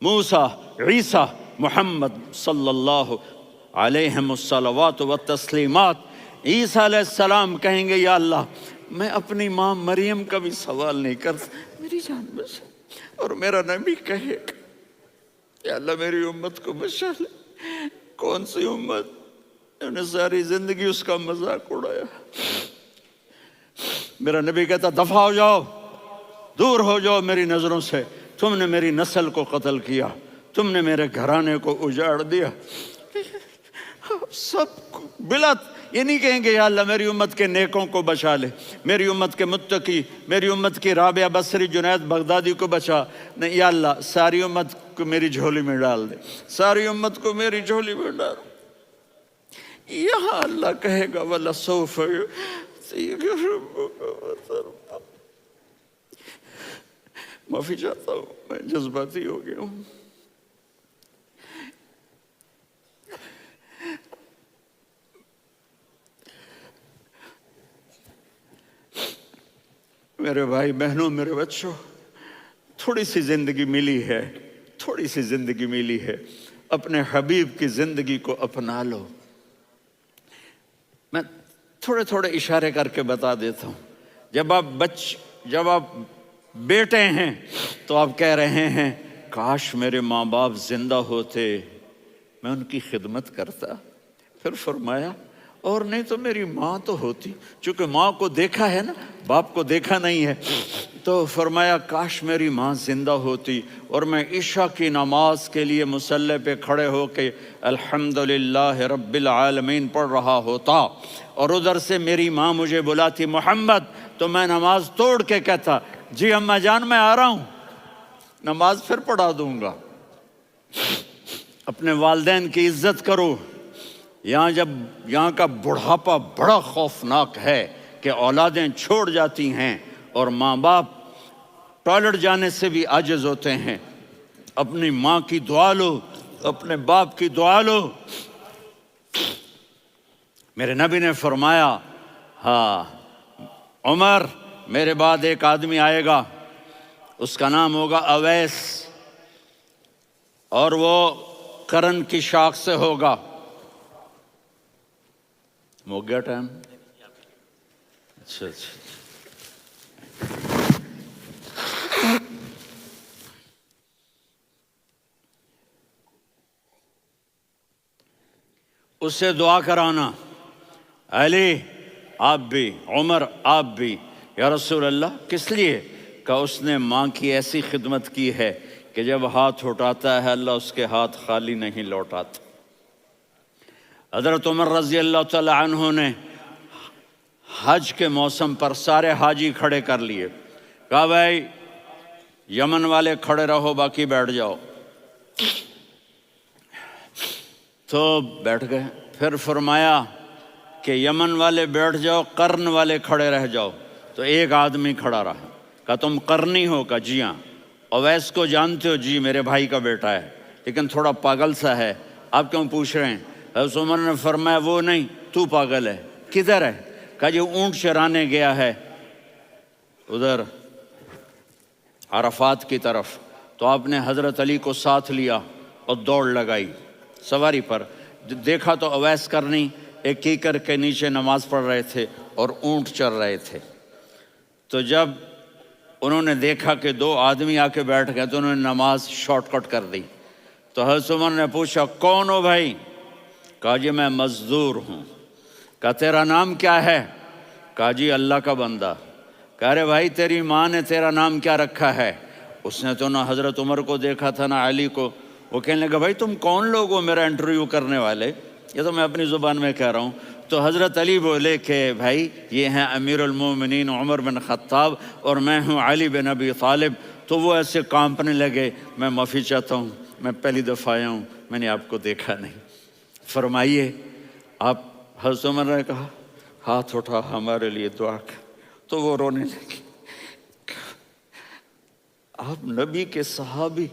موسیٰ، عیسیٰ، محمد صلی اللہ علیہ الصلوات والتسلیمات۔ عیسیٰ علیہ السلام کہیں گے یا اللہ میں اپنی ماں مریم کا بھی سوال نہیں کرتا، میری جان بچا۔ اور میرا نبی کہے گا یا اللہ میری امت کو بچا لے۔ کون سی امت؟ انہوں نے ساری زندگی اس کا مذاق اڑایا۔ میرا نبی کہتا دفع ہو جاؤ، دور ہو جاؤ میری نظروں سے، تم نے میری نسل کو قتل کیا، تم نے میرے گھرانے کو اجاڑ دیا۔ سب بلا یہ نہیں کہیں گے یا اللہ میری امت کے نیکوں کو بچا لے، میری امت کے متقی، میری امت کی رابعہ بصری، جنید بغدادی کو بچا، نہیں یا اللہ ساری امت کو میری جھولی میں ڈال دے، ساری امت کو میری جھولی میں ڈال۔ یہاں اللہ کہے گا وَلَسَوْفَ يُعْطِيكَ رَبُّكَ فَتَرْضَىٰ۔ معافی چاہتا ہوں، میں جذباتی ہو گیا ہوں۔ میرے بھائی بہنوں، میرے بچوں، تھوڑی سی زندگی ملی ہے، تھوڑی سی زندگی ملی ہے، اپنے حبیب کی زندگی کو اپنا لو۔ میں تھوڑے تھوڑے اشارے کر کے بتا دیتا ہوں۔ جب آپ بیٹے ہیں تو آپ کہہ رہے ہیں کاش میرے ماں باپ زندہ ہوتے، میں ان کی خدمت کرتا۔ پھر فرمایا اور نہیں تو میری ماں تو ہوتی، چونکہ ماں کو دیکھا ہے نا، باپ کو دیکھا نہیں ہے، تو فرمایا کاش میری ماں زندہ ہوتی اور میں عشاء کی نماز کے لیے مصلی پہ کھڑے ہو کے الحمدللہ رب العالمین پڑھ رہا ہوتا، اور ادھر سے میری ماں مجھے بلاتی محمد، تو میں نماز توڑ کے کہتا جی اماں جان میں آ رہا ہوں، نماز پھر پڑھا دوں گا۔ اپنے والدین کی عزت کرو۔ یہاں کا بڑھاپا بڑا خوفناک ہے کہ اولادیں چھوڑ جاتی ہیں اور ماں باپ ٹوائلٹ جانے سے بھی عاجز ہوتے ہیں۔ اپنی ماں کی دعا لو، اپنے باپ کی دعا لو۔ میرے نبی نے فرمایا ہاں عمر میرے بعد ایک آدمی آئے گا، اس کا نام ہوگا اویس، اور وہ قرن کی شاخ سے ہوگا۔ ہو گیا ٹائم؟ اچھا اس سے دعا کرانا، علی آپ بھی، عمر آپ بھی، یا رسول اللہ کس لیے؟ کہ اس نے ماں کی ایسی خدمت کی ہے کہ جب ہاتھ اٹھاتا ہے اللہ اس کے ہاتھ خالی نہیں لوٹاتا۔ حضرت عمر رضی اللہ تعالی عنہ نے حج کے موسم پر سارے حاجی کھڑے کر لیے، کہا بھائی یمن والے کھڑے رہو باقی بیٹھ جاؤ، تو بیٹھ گئے۔ پھر فرمایا کہ یمن والے بیٹھ جاؤ، قرن والے کھڑے رہ جاؤ، تو ایک آدمی کھڑا رہا۔ کہا تم قرنی ہو؟ کہا جی ہاں۔ اویس کو جانتے ہو؟ جی میرے بھائی کا بیٹا ہے لیکن تھوڑا پاگل سا ہے، آپ کیوں پوچھ رہے ہیں؟ حضرت عمر نے فرمایا وہ نہیں، تو پاگل ہے۔ کدھر ہے؟ کہا جی اونٹ چرانے گیا ہے ادھر عرفات کی طرف۔ تو آپ نے حضرت علی کو ساتھ لیا اور دوڑ لگائی سواری پر۔ دیکھا تو اویس کرنی ایک کیکر کے نیچے نماز پڑھ رہے تھے اور اونٹ چر رہے تھے۔ تو جب انہوں نے دیکھا کہ 2 آدمی آ کے بیٹھ گئے تو انہوں نے نماز شارٹ کٹ کر دی۔ تو حضرت عمر نے پوچھا کون ہو بھائی؟ کہا جی میں مزدور ہوں۔ کہا تیرا نام کیا ہے؟ کہا جی اللہ کا بندہ۔ کہا رے بھائی تیری ماں نے تیرا نام کیا رکھا ہے؟ اس نے تو نہ حضرت عمر کو دیکھا تھا نہ علی کو۔ وہ کہنے لگا بھائی تم کون لوگ ہو میرا انٹرویو کرنے والے؟ یہ تو میں اپنی زبان میں کہہ رہا ہوں۔ تو حضرت علی بولے کہ بھائی یہ ہیں امیر المومنین عمر بن خطاب اور میں ہوں علی بن ابی طالب۔ تو وہ ایسے کانپنے لگے، میں معافی چاہتا ہوں، میں پہلی دفعہ آیا ہوں، میں نے آپ کو دیکھا نہیں، فرمائیے آپ۔ حضرت عمر نے کہا ہاتھ اٹھا ہمارے لیے دعا کر۔ تو وہ رونے لگی، آپ نبی کے صحابی،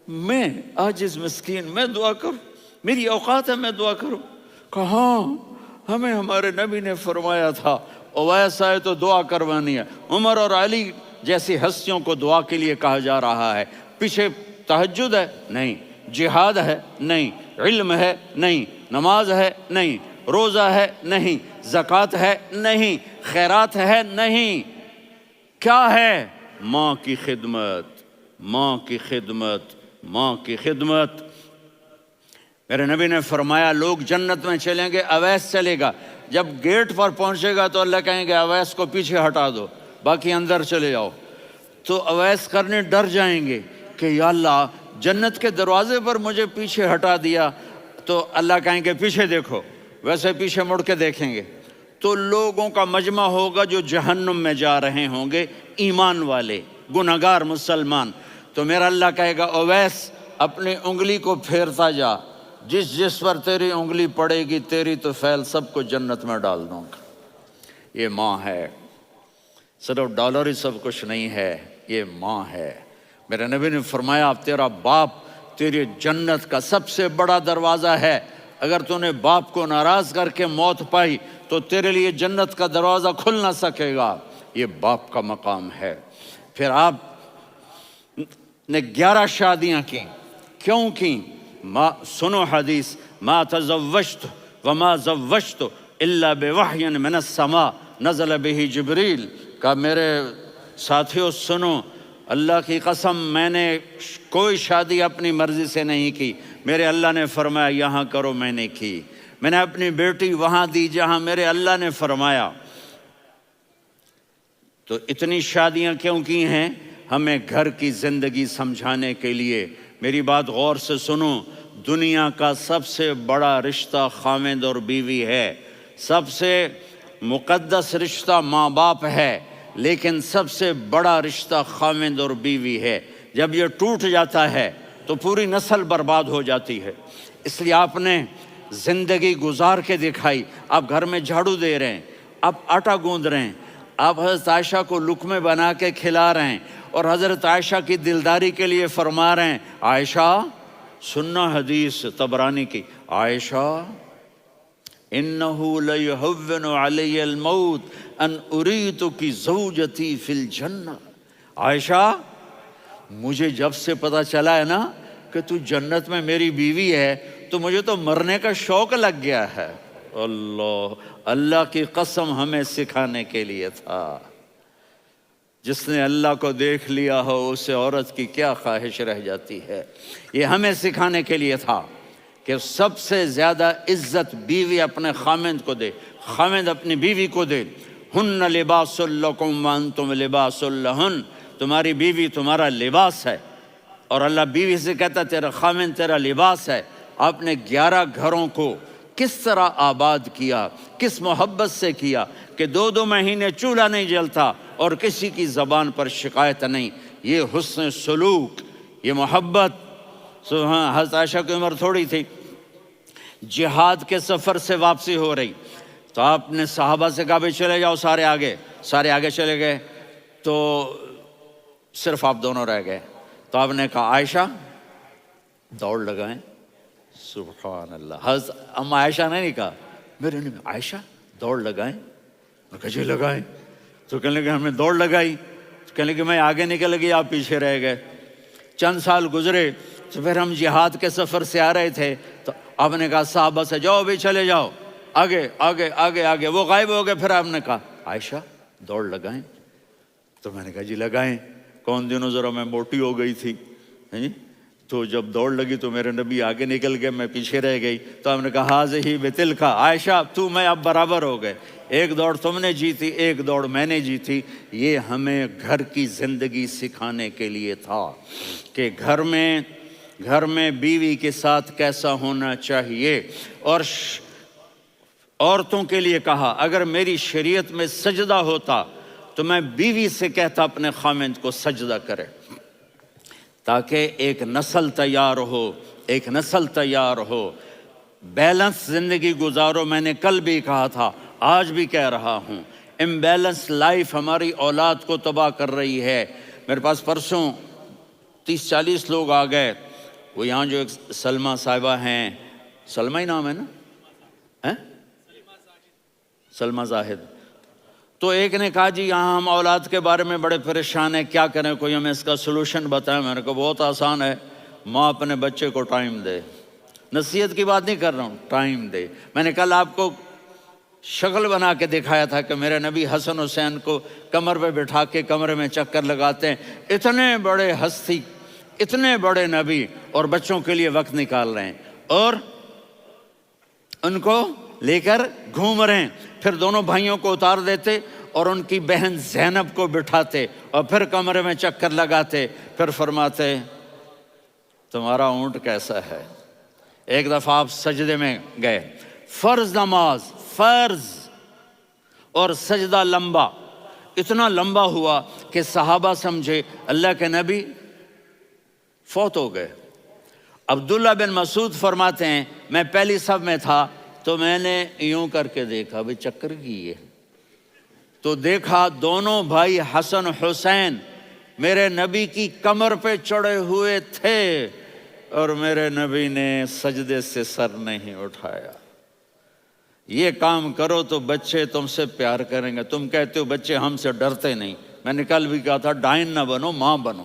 میں عاجز مسکین، میں دعا کروں؟ میری اوقات ہے میں دعا کروں؟ کہاں، ہمیں ہمارے نبی نے فرمایا تھا اویس آئے تو دعا کروانی ہے۔ عمر اور علی جیسی ہستیوں کو دعا کے لیے کہا جا رہا ہے۔ پیچھے تہجد ہے؟ نہیں۔ جہاد ہے؟ نہیں۔ علم ہے؟ نہیں۔ نماز ہے؟ نہیں۔ روزہ ہے؟ نہیں۔ زکوٰۃ ہے؟ نہیں۔ خیرات ہے؟ نہیں۔ کیا ہے؟ ماں کی خدمت، ماں کی خدمت، ماں کی خدمت۔ میرے نبی نے فرمایا لوگ جنت میں چلیں گے، اویس چلے گا، جب گیٹ پر پہنچے گا تو اللہ کہیں گے اویس کو پیچھے ہٹا دو، باقی اندر چلے جاؤ۔ تو اویس کرنے ڈر جائیں گے کہ یا اللہ جنت کے دروازے پر مجھے پیچھے ہٹا دیا، تو اللہ کہیں گے پیچھے دیکھو، ویسے پیچھے مڑ کے دیکھیں گے تو لوگوں کا مجمع ہوگا جو جہنم میں جا رہے ہوں گے، ایمان والے، گنہگار مسلمان۔ تو میرا اللہ کہے گا اویس اپنی انگلی کو پھیرتا جا، جس جس پر تیری انگلی پڑے گی تیری تو فیل سب کو جنت میں ڈال دوں گا۔ یہ ماں ہے، صرف ڈالر ہی سب کچھ نہیں ہے، یہ ماں ہے۔ میرے نبی نے فرمایا تیرا باپ تیری جنت کا سب سے بڑا دروازہ ہے، اگر تو نے باپ کو ناراض کر کے موت پائی تو تیرے لیے جنت کا دروازہ کھل نہ سکے گا۔ یہ باپ کا مقام ہے۔ پھر آپ نے 11 شادیاں کی، کیوں کی؟ سنو حدیث، ما تزوجت وما زوجت الا بوحی من السماء نزل به جبریل، کہ میرے ساتھیوں سنو، اللہ کی قسم میں نے کوئی شادی اپنی مرضی سے نہیں کی، میرے اللہ نے فرمایا یہاں کرو، میں نے کی۔ میں نے اپنی بیٹی وہاں دی جہاں میرے اللہ نے فرمایا۔ تو اتنی شادیاں کیوں کی ہیں؟ ہمیں گھر کی زندگی سمجھانے کے لیے۔ میری بات غور سے سنو، دنیا کا سب سے بڑا رشتہ خاوند اور بیوی ہے، سب سے مقدس رشتہ ماں باپ ہے، لیکن سب سے بڑا رشتہ خاوند اور بیوی ہے۔ جب یہ ٹوٹ جاتا ہے تو پوری نسل برباد ہو جاتی ہے۔ اس لیے آپ نے زندگی گزار کے دکھائی۔ آپ گھر میں جھاڑو دے رہے ہیں، آپ آٹا گوندھ رہے ہیں، آپ حضرت عائشہ کو لقمے بنا کے کھلا رہے ہیں، اور حضرت عائشہ کی دلداری کے لیے فرما رہے ہیں عائشہ، سننا حدیث طبرانی کی، عائشہ انہو لیہون علی الموت ان اریتک زوجتی فی الجنہ۔ عائشہ مجھے جب سے پتا چلا ہے نا کہ تو جنت میں میری بیوی ہے تو مجھے تو مرنے کا شوق لگ گیا ہے۔ اللہ کی قسم ہمیں سکھانے کے لیے تھا۔ جس نے اللہ کو دیکھ لیا ہو اسے عورت کی کیا خواہش رہ جاتی ہے۔ یہ ہمیں سکھانے کے لیے تھا کہ سب سے زیادہ عزت بیوی اپنے خاوند کو دے، خاوند اپنی بیوی کو دے۔ ہن لباس لکم وانتم لباس لہن، تمہاری بیوی تمہارا لباس ہے، اور اللہ بیوی سے کہتا تیرا خاوند تیرا لباس ہے۔ آپ نے 11 گھروں کو کس طرح آباد کیا، کس محبت سے کیا کہ 2 مہینے چولہا نہیں جلتا اور کسی کی زبان پر شکایت نہیں۔ یہ حسن سلوک، یہ محبت۔ حضرت عائشہ کی عمر تھوڑی تھی، جہاد کے سفر سے واپسی ہو رہی، تو آپ نے صحابہ سے کہا بھی چلے جاؤ سارے آگے چلے گئے، تو صرف آپ دونوں رہ گئے۔ تو آپ نے کہا عائشہ دوڑ لگائیں۔ سبحان اللہ، حضرت اما عائشہ نے نہیں کہا، میرے نے عائشہ دوڑ لگائیں، میں کہا جی لگائیں۔ تو کہنے لگے ہمیں دوڑ لگائی، تو کہنے لگے میں آگے نکل گئی آپ پیچھے رہ گئے۔ چند سال گزرے تو پھر ہم جہاد کے سفر سے آ رہے تھے، تو آپ نے کہا صحابہ سے جاؤ بھی چلے جاؤ آگے آگے آگے آگے، وہ غائب ہو گئے۔ پھر آپ نے کہا عائشہ دوڑ لگائیں، تو میں نے کہا جی لگائیں۔ کون دنوں ذرا میں موٹی ہو گئی تھی، تو جب دوڑ لگی تو میرے نبی آگے نکل گئے، میں پیچھے رہ گئی۔ تو ہم نے کہا ہاذہ بتلک، عائشہ تو میں اب برابر ہو گئے، ایک دوڑ تم نے جیتی ایک دوڑ میں نے جیتی۔ یہ ہمیں گھر کی زندگی سکھانے کے لیے تھا کہ گھر میں بیوی کے ساتھ کیسا ہونا چاہیے۔ اور عورتوں کے لیے کہا اگر میری شریعت میں سجدہ ہوتا تو میں بیوی سے کہتا اپنے خاوند کو سجدہ کرے، تاکہ ایک نسل تیار ہو، بیلنس زندگی گزارو۔ میں نے کل بھی کہا تھا، آج بھی کہہ رہا ہوں، امبیلنس لائف ہماری اولاد کو تباہ کر رہی ہے۔ میرے پاس پرسوں 30-40 لوگ آ گئے. وہ یہاں جو ایک سلمہ صاحبہ ہیں، سلمہ ہی نام ہے نا، سلمہ زاہد، تو ایک نے کہا جی یہاں ہم اولاد کے بارے میں بڑے پریشان ہیں، کیا کریں، کوئی ہمیں اس کا سلوشن بتائیں. میں نے کہا بہت آسان ہے، ماں اپنے بچے کو ٹائم دے. نصیحت کی بات نہیں کر رہا ہوں، ٹائم دے. میں نے کل آپ کو شکل بنا کے دکھایا تھا کہ میرے نبی حسن حسین کو کمر پہ بٹھا کے کمرے میں چکر لگاتے ہیں. اتنے بڑے ہستی، اتنے بڑے نبی، اور بچوں کے لیے وقت نکال رہے ہیں اور ان کو لے کر گھوم رہے ہیں. پھر دونوں بھائیوں کو اتار دیتے اور ان کی بہن زینب کو بٹھاتے اور پھر کمرے میں چکر لگاتے. پھر فرماتے تمہارا اونٹ کیسا ہے. ایک دفعہ آپ سجدے میں گئے، فرض نماز، فرض، اور سجدہ لمبا، اتنا لمبا ہوا کہ صحابہ سمجھے اللہ کے نبی فوت ہو گئے. عبداللہ بن مسعود فرماتے ہیں میں پہلی صف میں تھا تو میں نے یوں کر کے دیکھا، بھئی چکر کی ہے، تو دیکھا دونوں بھائی حسن حسین میرے نبی کی کمر پہ چڑھے ہوئے تھے اور میرے نبی نے سجدے سے سر نہیں اٹھایا. یہ کام کرو تو بچے تم سے پیار کریں گے. تم کہتے ہو بچے ہم سے ڈرتے نہیں. میں نے کل بھی کہا تھا ڈائن نہ بنو، ماں بنو،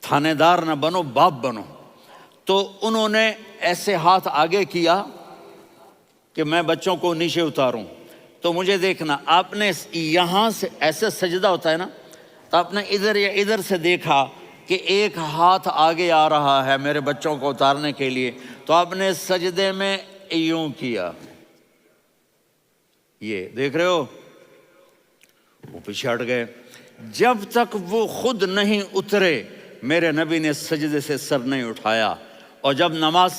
تھانے دار نہ بنو، باپ بنو. تو انہوں نے ایسے ہاتھ آگے کیا کہ میں بچوں کو نیچے اتاروں. تو مجھے دیکھنا، آپ نے یہاں سے ایسے سجدہ ہوتا ہے نا، تو آپ نے ادھر یا ادھر سے دیکھا کہ ایک ہاتھ آگے آ رہا ہے میرے بچوں کو اتارنے کے لیے، تو آپ نے سجدے میں یوں کیا. یہ دیکھ رہے ہو، وہ پیچھے ہٹ گئے. جب تک وہ خود نہیں اترے میرے نبی نے سجدے سے سر نہیں اٹھایا. اور جب نماز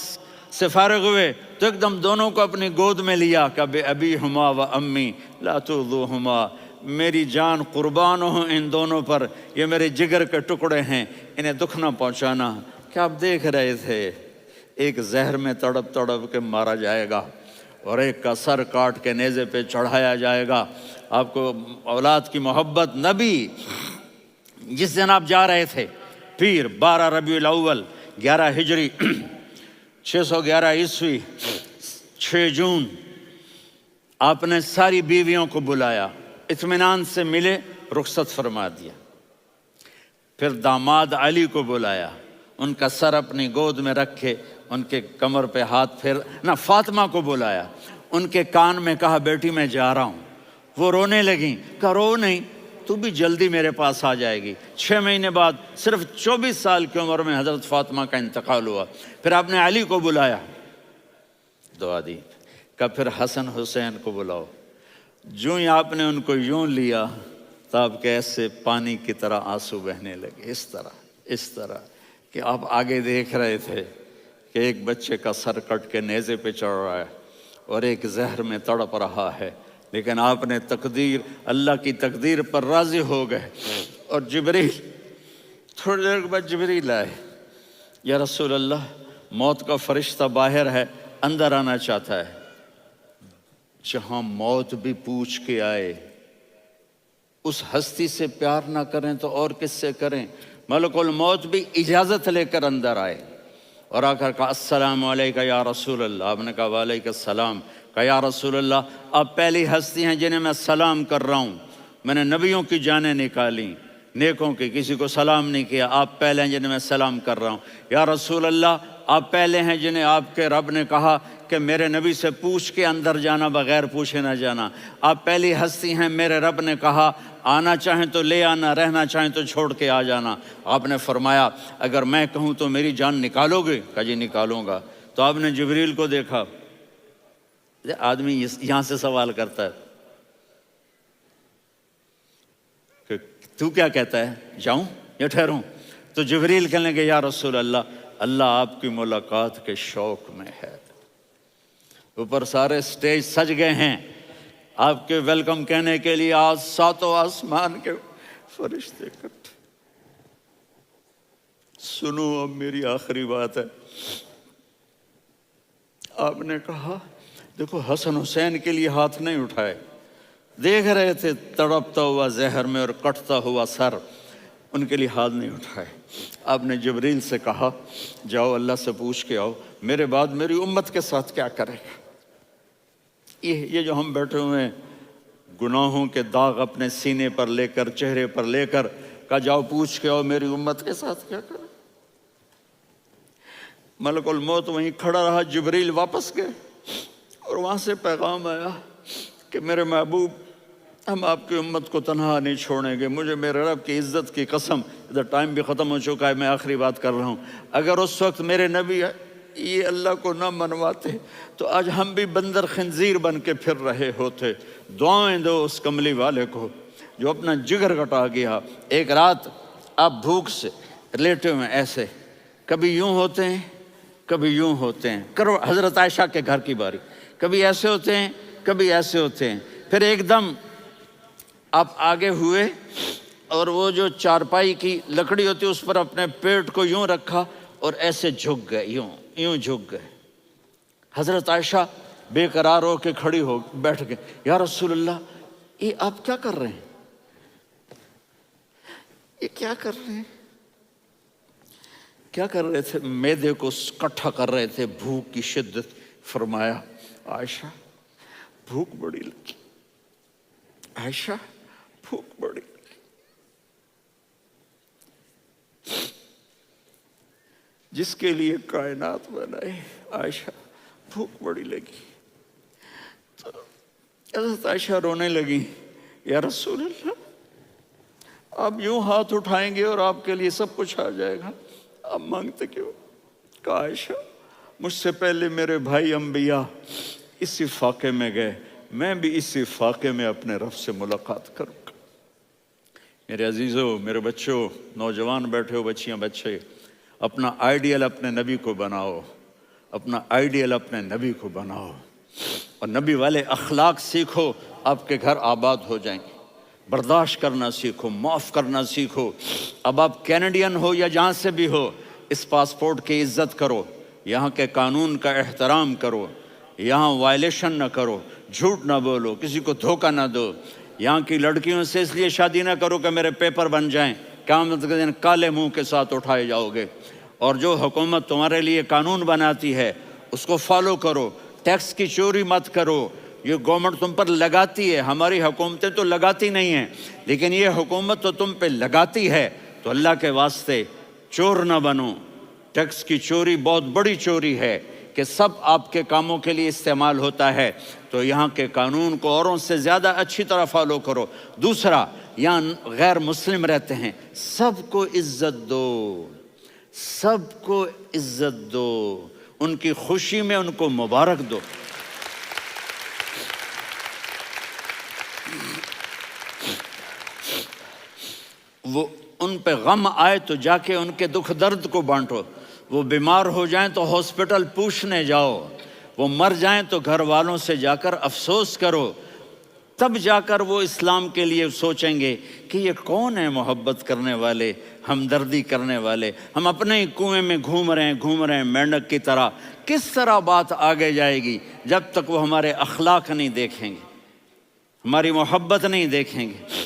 سے فارغ ہوئے تو ایک دم دونوں کو اپنی گود میں لیا کہ بے ابی ہما و امی لا تؤذوہما، میری جان قربان ہو ان دونوں پر، یہ میرے جگر کے ٹکڑے ہیں، انہیں دکھ نہ پہنچانا. کیا آپ دیکھ رہے تھے ایک زہر میں تڑپ تڑپ کے مارا جائے گا اور ایک کا سر کاٹ کے نیزے پہ چڑھایا جائے گا. آپ کو اولاد کی محبت. نبی جس دن آپ جا رہے تھے پیر 12 ربیع الاول 11 ہجری 611 عیسوی 6 جون، آپ نے ساری بیویوں کو بلایا، اطمینان سے ملے، رخصت فرما دیا. پھر داماد علی کو بلایا، ان کا سر اپنی گود میں رکھے، ان کے کمر پہ ہاتھ پھیر نہ. فاطمہ کو بلایا، ان کے کان میں کہا بیٹی میں جا رہا ہوں. وہ رونے لگیں، کہا رو نہیں، تو بھی جلدی میرے پاس آ جائے گی. 6 مہینے بعد صرف 24 سال کی عمر میں حضرت فاطمہ کا انتقال ہوا. پھر آپ نے علی کو بلایا، دعا دی، کہا پھر حسن حسین کو بلاؤ. جو ہی آپ نے ان کو یوں لیا تو آپ کے ایسے پانی کی طرح آنسو بہنے لگے. اس طرح کہ آپ آگے دیکھ رہے تھے کہ ایک بچے کا سر کٹ کے نیزے پہ چڑھ رہا ہے اور ایک زہر میں تڑپ رہا ہے، لیکن آپ نے تقدیر، اللہ کی تقدیر پر راضی ہو گئے. اور جبریل تھوڑی دیر کے بعد جبریل آئے، یا رسول اللہ موت کا فرشتہ باہر ہے، اندر آنا چاہتا ہے. جہاں موت بھی پوچھ کے آئے، اس ہستی سے پیار نہ کریں تو اور کس سے کریں. ملک الموت بھی اجازت لے کر اندر آئے اور آ کر کہا السلام علیکہ یا رسول اللہ. آپ نے کہا وعلیکم السلام. کہا یا رسول اللہ آپ پہلی ہستی ہیں جنہیں میں سلام کر رہا ہوں. میں نے نبیوں کی جانیں نکالیں، نیکوں کی، کسی کو سلام نہیں کیا. آپ پہلے ہیں جنہیں میں سلام کر رہا ہوں. یا رسول اللہ آپ پہلے ہیں جنہیں آپ کے رب نے کہا کہ میرے نبی سے پوچھ کے اندر جانا، بغیر پوچھے نہ جانا. آپ پہلی ہستی ہیں میرے رب نے کہا آنا چاہیں تو لے آنا، رہنا چاہیں تو چھوڑ کے آ جانا. آپ نے فرمایا اگر میں کہوں تو میری جان نکالو گے؟ کہا جی نکالوں گا. تو آپ نے جبریل کو دیکھا. آدمی یہاں سے سوال کرتا ہے کہ تو کیا کہتا ہے، جاؤں یا ٹھہروں؟ تو جبریل کہنے لگے یا رسول اللہ اللہ آپ کی ملاقات کے شوق میں ہے. اوپر سارے سٹیج سج گئے ہیں آپ کے ویلکم کہنے کے لیے. آج 7 آسمان کے فرشتے اکٹھے. سنو اب میری آخری بات ہے. آپ نے کہا دیکھو حسن حسین کے لیے ہاتھ نہیں اٹھائے، دیکھ رہے تھے تڑپتا ہوا زہر میں اور کٹتا ہوا سر. ان کے لیے ہاتھ نہیں اٹھائے۔ آپ نے جبریل سے کہا جاؤ اللہ سے پوچھ کے آؤ میرے بعد میری امت کے ساتھ کیا کرے گا۔ یہ جو ہم بیٹھے ہوئے ہیں گناہوں کے داغ اپنے سینے پر لے کر چہرے پر لے کر کہا جاؤ پوچھ کے آؤ میری امت کے ساتھ کیا کرے۔ ملک الموت وہیں کھڑا رہا، جبریل واپس گئے اور وہاں سے پیغام آیا کہ میرے محبوب ہم آپ کی امت کو تنہا نہیں چھوڑیں گے، مجھے میرے رب کی عزت کی قسم، ادھر ٹائم بھی ختم ہو چکا ہے، میں آخری بات کر رہا ہوں، اگر اس وقت میرے نبی یہ اللہ کو نہ منواتے تو آج ہم بھی بندر خنزیر بن کے پھر رہے ہوتے۔ دعائیں دو اس کملی والے کو جو اپنا جگر کٹا گیا۔ ایک رات آپ بھوک سے لیٹے ہوئے ایسے کبھی یوں ہوتے ہیں کبھی یوں ہوتے ہیں، کرو حضرت عائشہ کے گھر کی باری، کبھی ایسے ہوتے ہیں کبھی ایسے ہوتے ہیں، پھر ایک دم آپ آگے ہوئے اور وہ جو چارپائی کی لکڑی ہوتی اس پر اپنے پیٹ کو یوں رکھا اور ایسے جھک گئے، یوں جھک گئے۔ حضرت عائشہ بے قرار ہو کے کھڑی ہو بیٹھ گئے، یا رسول اللہ یہ آپ کیا کر رہے ہیں؟ یہ کیا کر رہے ہیں؟ کیا کر رہے تھے؟ معدے کو کٹھا کر رہے تھے، بھوک کی شدت۔ فرمایا عائشہ بھوک بڑی لگی، عائشہ بھوک بڑی لگی، جس کے لیے کائنات بنائے عائشہ بھوک بڑی لگی۔ تو حضرت عائشہ رونے لگی، یا رسول اللہ آپ یوں ہاتھ اٹھائیں گے اور آپ کے لیے سب کچھ آ جائے گا، آپ مانگتے کیوں؟ کہا عائشہ مجھ سے پہلے میرے بھائی انبیاء اسی فاقے میں گئے، میں بھی اسی فاقے میں اپنے رب سے ملاقات کروں گا۔ میرے عزیزوں، میرے بچوں، نوجوان بیٹھے ہو، بچیاں بچے، اپنا آئیڈیل اپنے نبی کو بناؤ، اپنا آئیڈیل اپنے نبی کو بناؤ اور نبی والے اخلاق سیکھو، آپ کے گھر آباد ہو جائیں گے۔ برداشت کرنا سیکھو، معاف کرنا سیکھو۔ اب آپ کینیڈین ہو یا جہاں سے بھی ہو، اس پاسپورٹ کی عزت کرو، یہاں کے قانون کا احترام کرو، یہاں وائلیشن نہ کرو، جھوٹ نہ بولو، کسی کو دھوکہ نہ دو۔ یہاں کی لڑکیوں سے اس لیے شادی نہ کرو کہ میرے پیپر بن جائیں، قیامت کے دن کالے منہ کے ساتھ اٹھائے جاؤ گے۔ اور جو حکومت تمہارے لیے قانون بناتی ہے اس کو فالو کرو، ٹیکس کی چوری مت کرو۔ یہ گورنمنٹ تم پر لگاتی ہے، ہماری حکومتیں تو لگاتی نہیں ہیں، لیکن یہ حکومت تو تم پہ لگاتی ہے، تو اللہ کے واسطے چور نہ بنو۔ ٹیکس کی چوری بہت بڑی چوری ہے کہ سب آپ کے کاموں کے لیے استعمال ہوتا ہے، تو یہاں کے قانون کو اوروں سے زیادہ اچھی طرح فالو کرو۔ دوسرا، یہاں غیر مسلم رہتے ہیں، سب کو عزت دو، سب کو عزت دو، ان کی خوشی میں ان کو مبارک دو۔ وہ ان پہ غم آئے تو جا کے ان کے دکھ درد کو بانٹو، وہ بیمار ہو جائیں تو ہاسپٹل پوچھنے جاؤ، وہ مر جائیں تو گھر والوں سے جا کر افسوس کرو، تب جا کر وہ اسلام کے لیے سوچیں گے کہ یہ کون ہے محبت کرنے والے، ہمدردی کرنے والے۔ ہم اپنے ہی کنویں میں گھوم رہے ہیں مینڈک کی طرح۔ کس طرح بات آگے جائے گی جب تک وہ ہمارے اخلاق نہیں دیکھیں گے، ہماری محبت نہیں دیکھیں گے،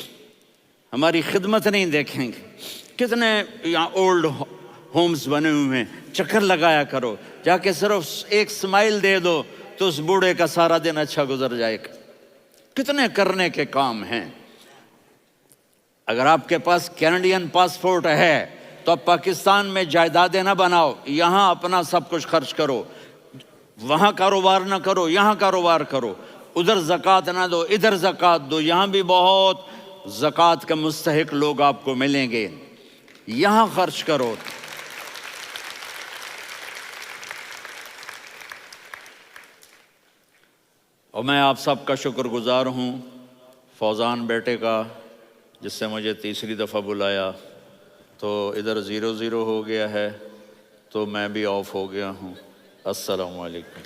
ہماری خدمت نہیں دیکھیں گے۔ کتنے یہاں اولڈ ہومز بنے ہوئے ہیں، چکر لگایا کرو، جا کے صرف ایک سمائل دے دو تو اس بوڑھے کا سارا دن اچھا گزر جائے گا۔ کتنے کرنے کے کام ہیں۔ اگر آپ کے پاس کینیڈین پاسپورٹ ہے تو اب پاکستان میں جائیدادیں نہ بناؤ، یہاں اپنا سب کچھ خرچ کرو، وہاں کاروبار نہ کرو، یہاں کاروبار کرو، ادھر زکوٰۃ نہ دو، ادھر زکوٰۃ دو، یہاں بھی بہت زکوٰۃ کے مستحق لوگ آپ کو ملیں گے، یہاں خرچ کرو۔ اور میں آپ سب کا شکر گزار ہوں، فوزان بیٹے کا، جس سے مجھے تیسری دفعہ بلایا، تو ادھر 0-0 ہو گیا ہے تو میں بھی آف ہو گیا ہوں۔ السلام علیکم۔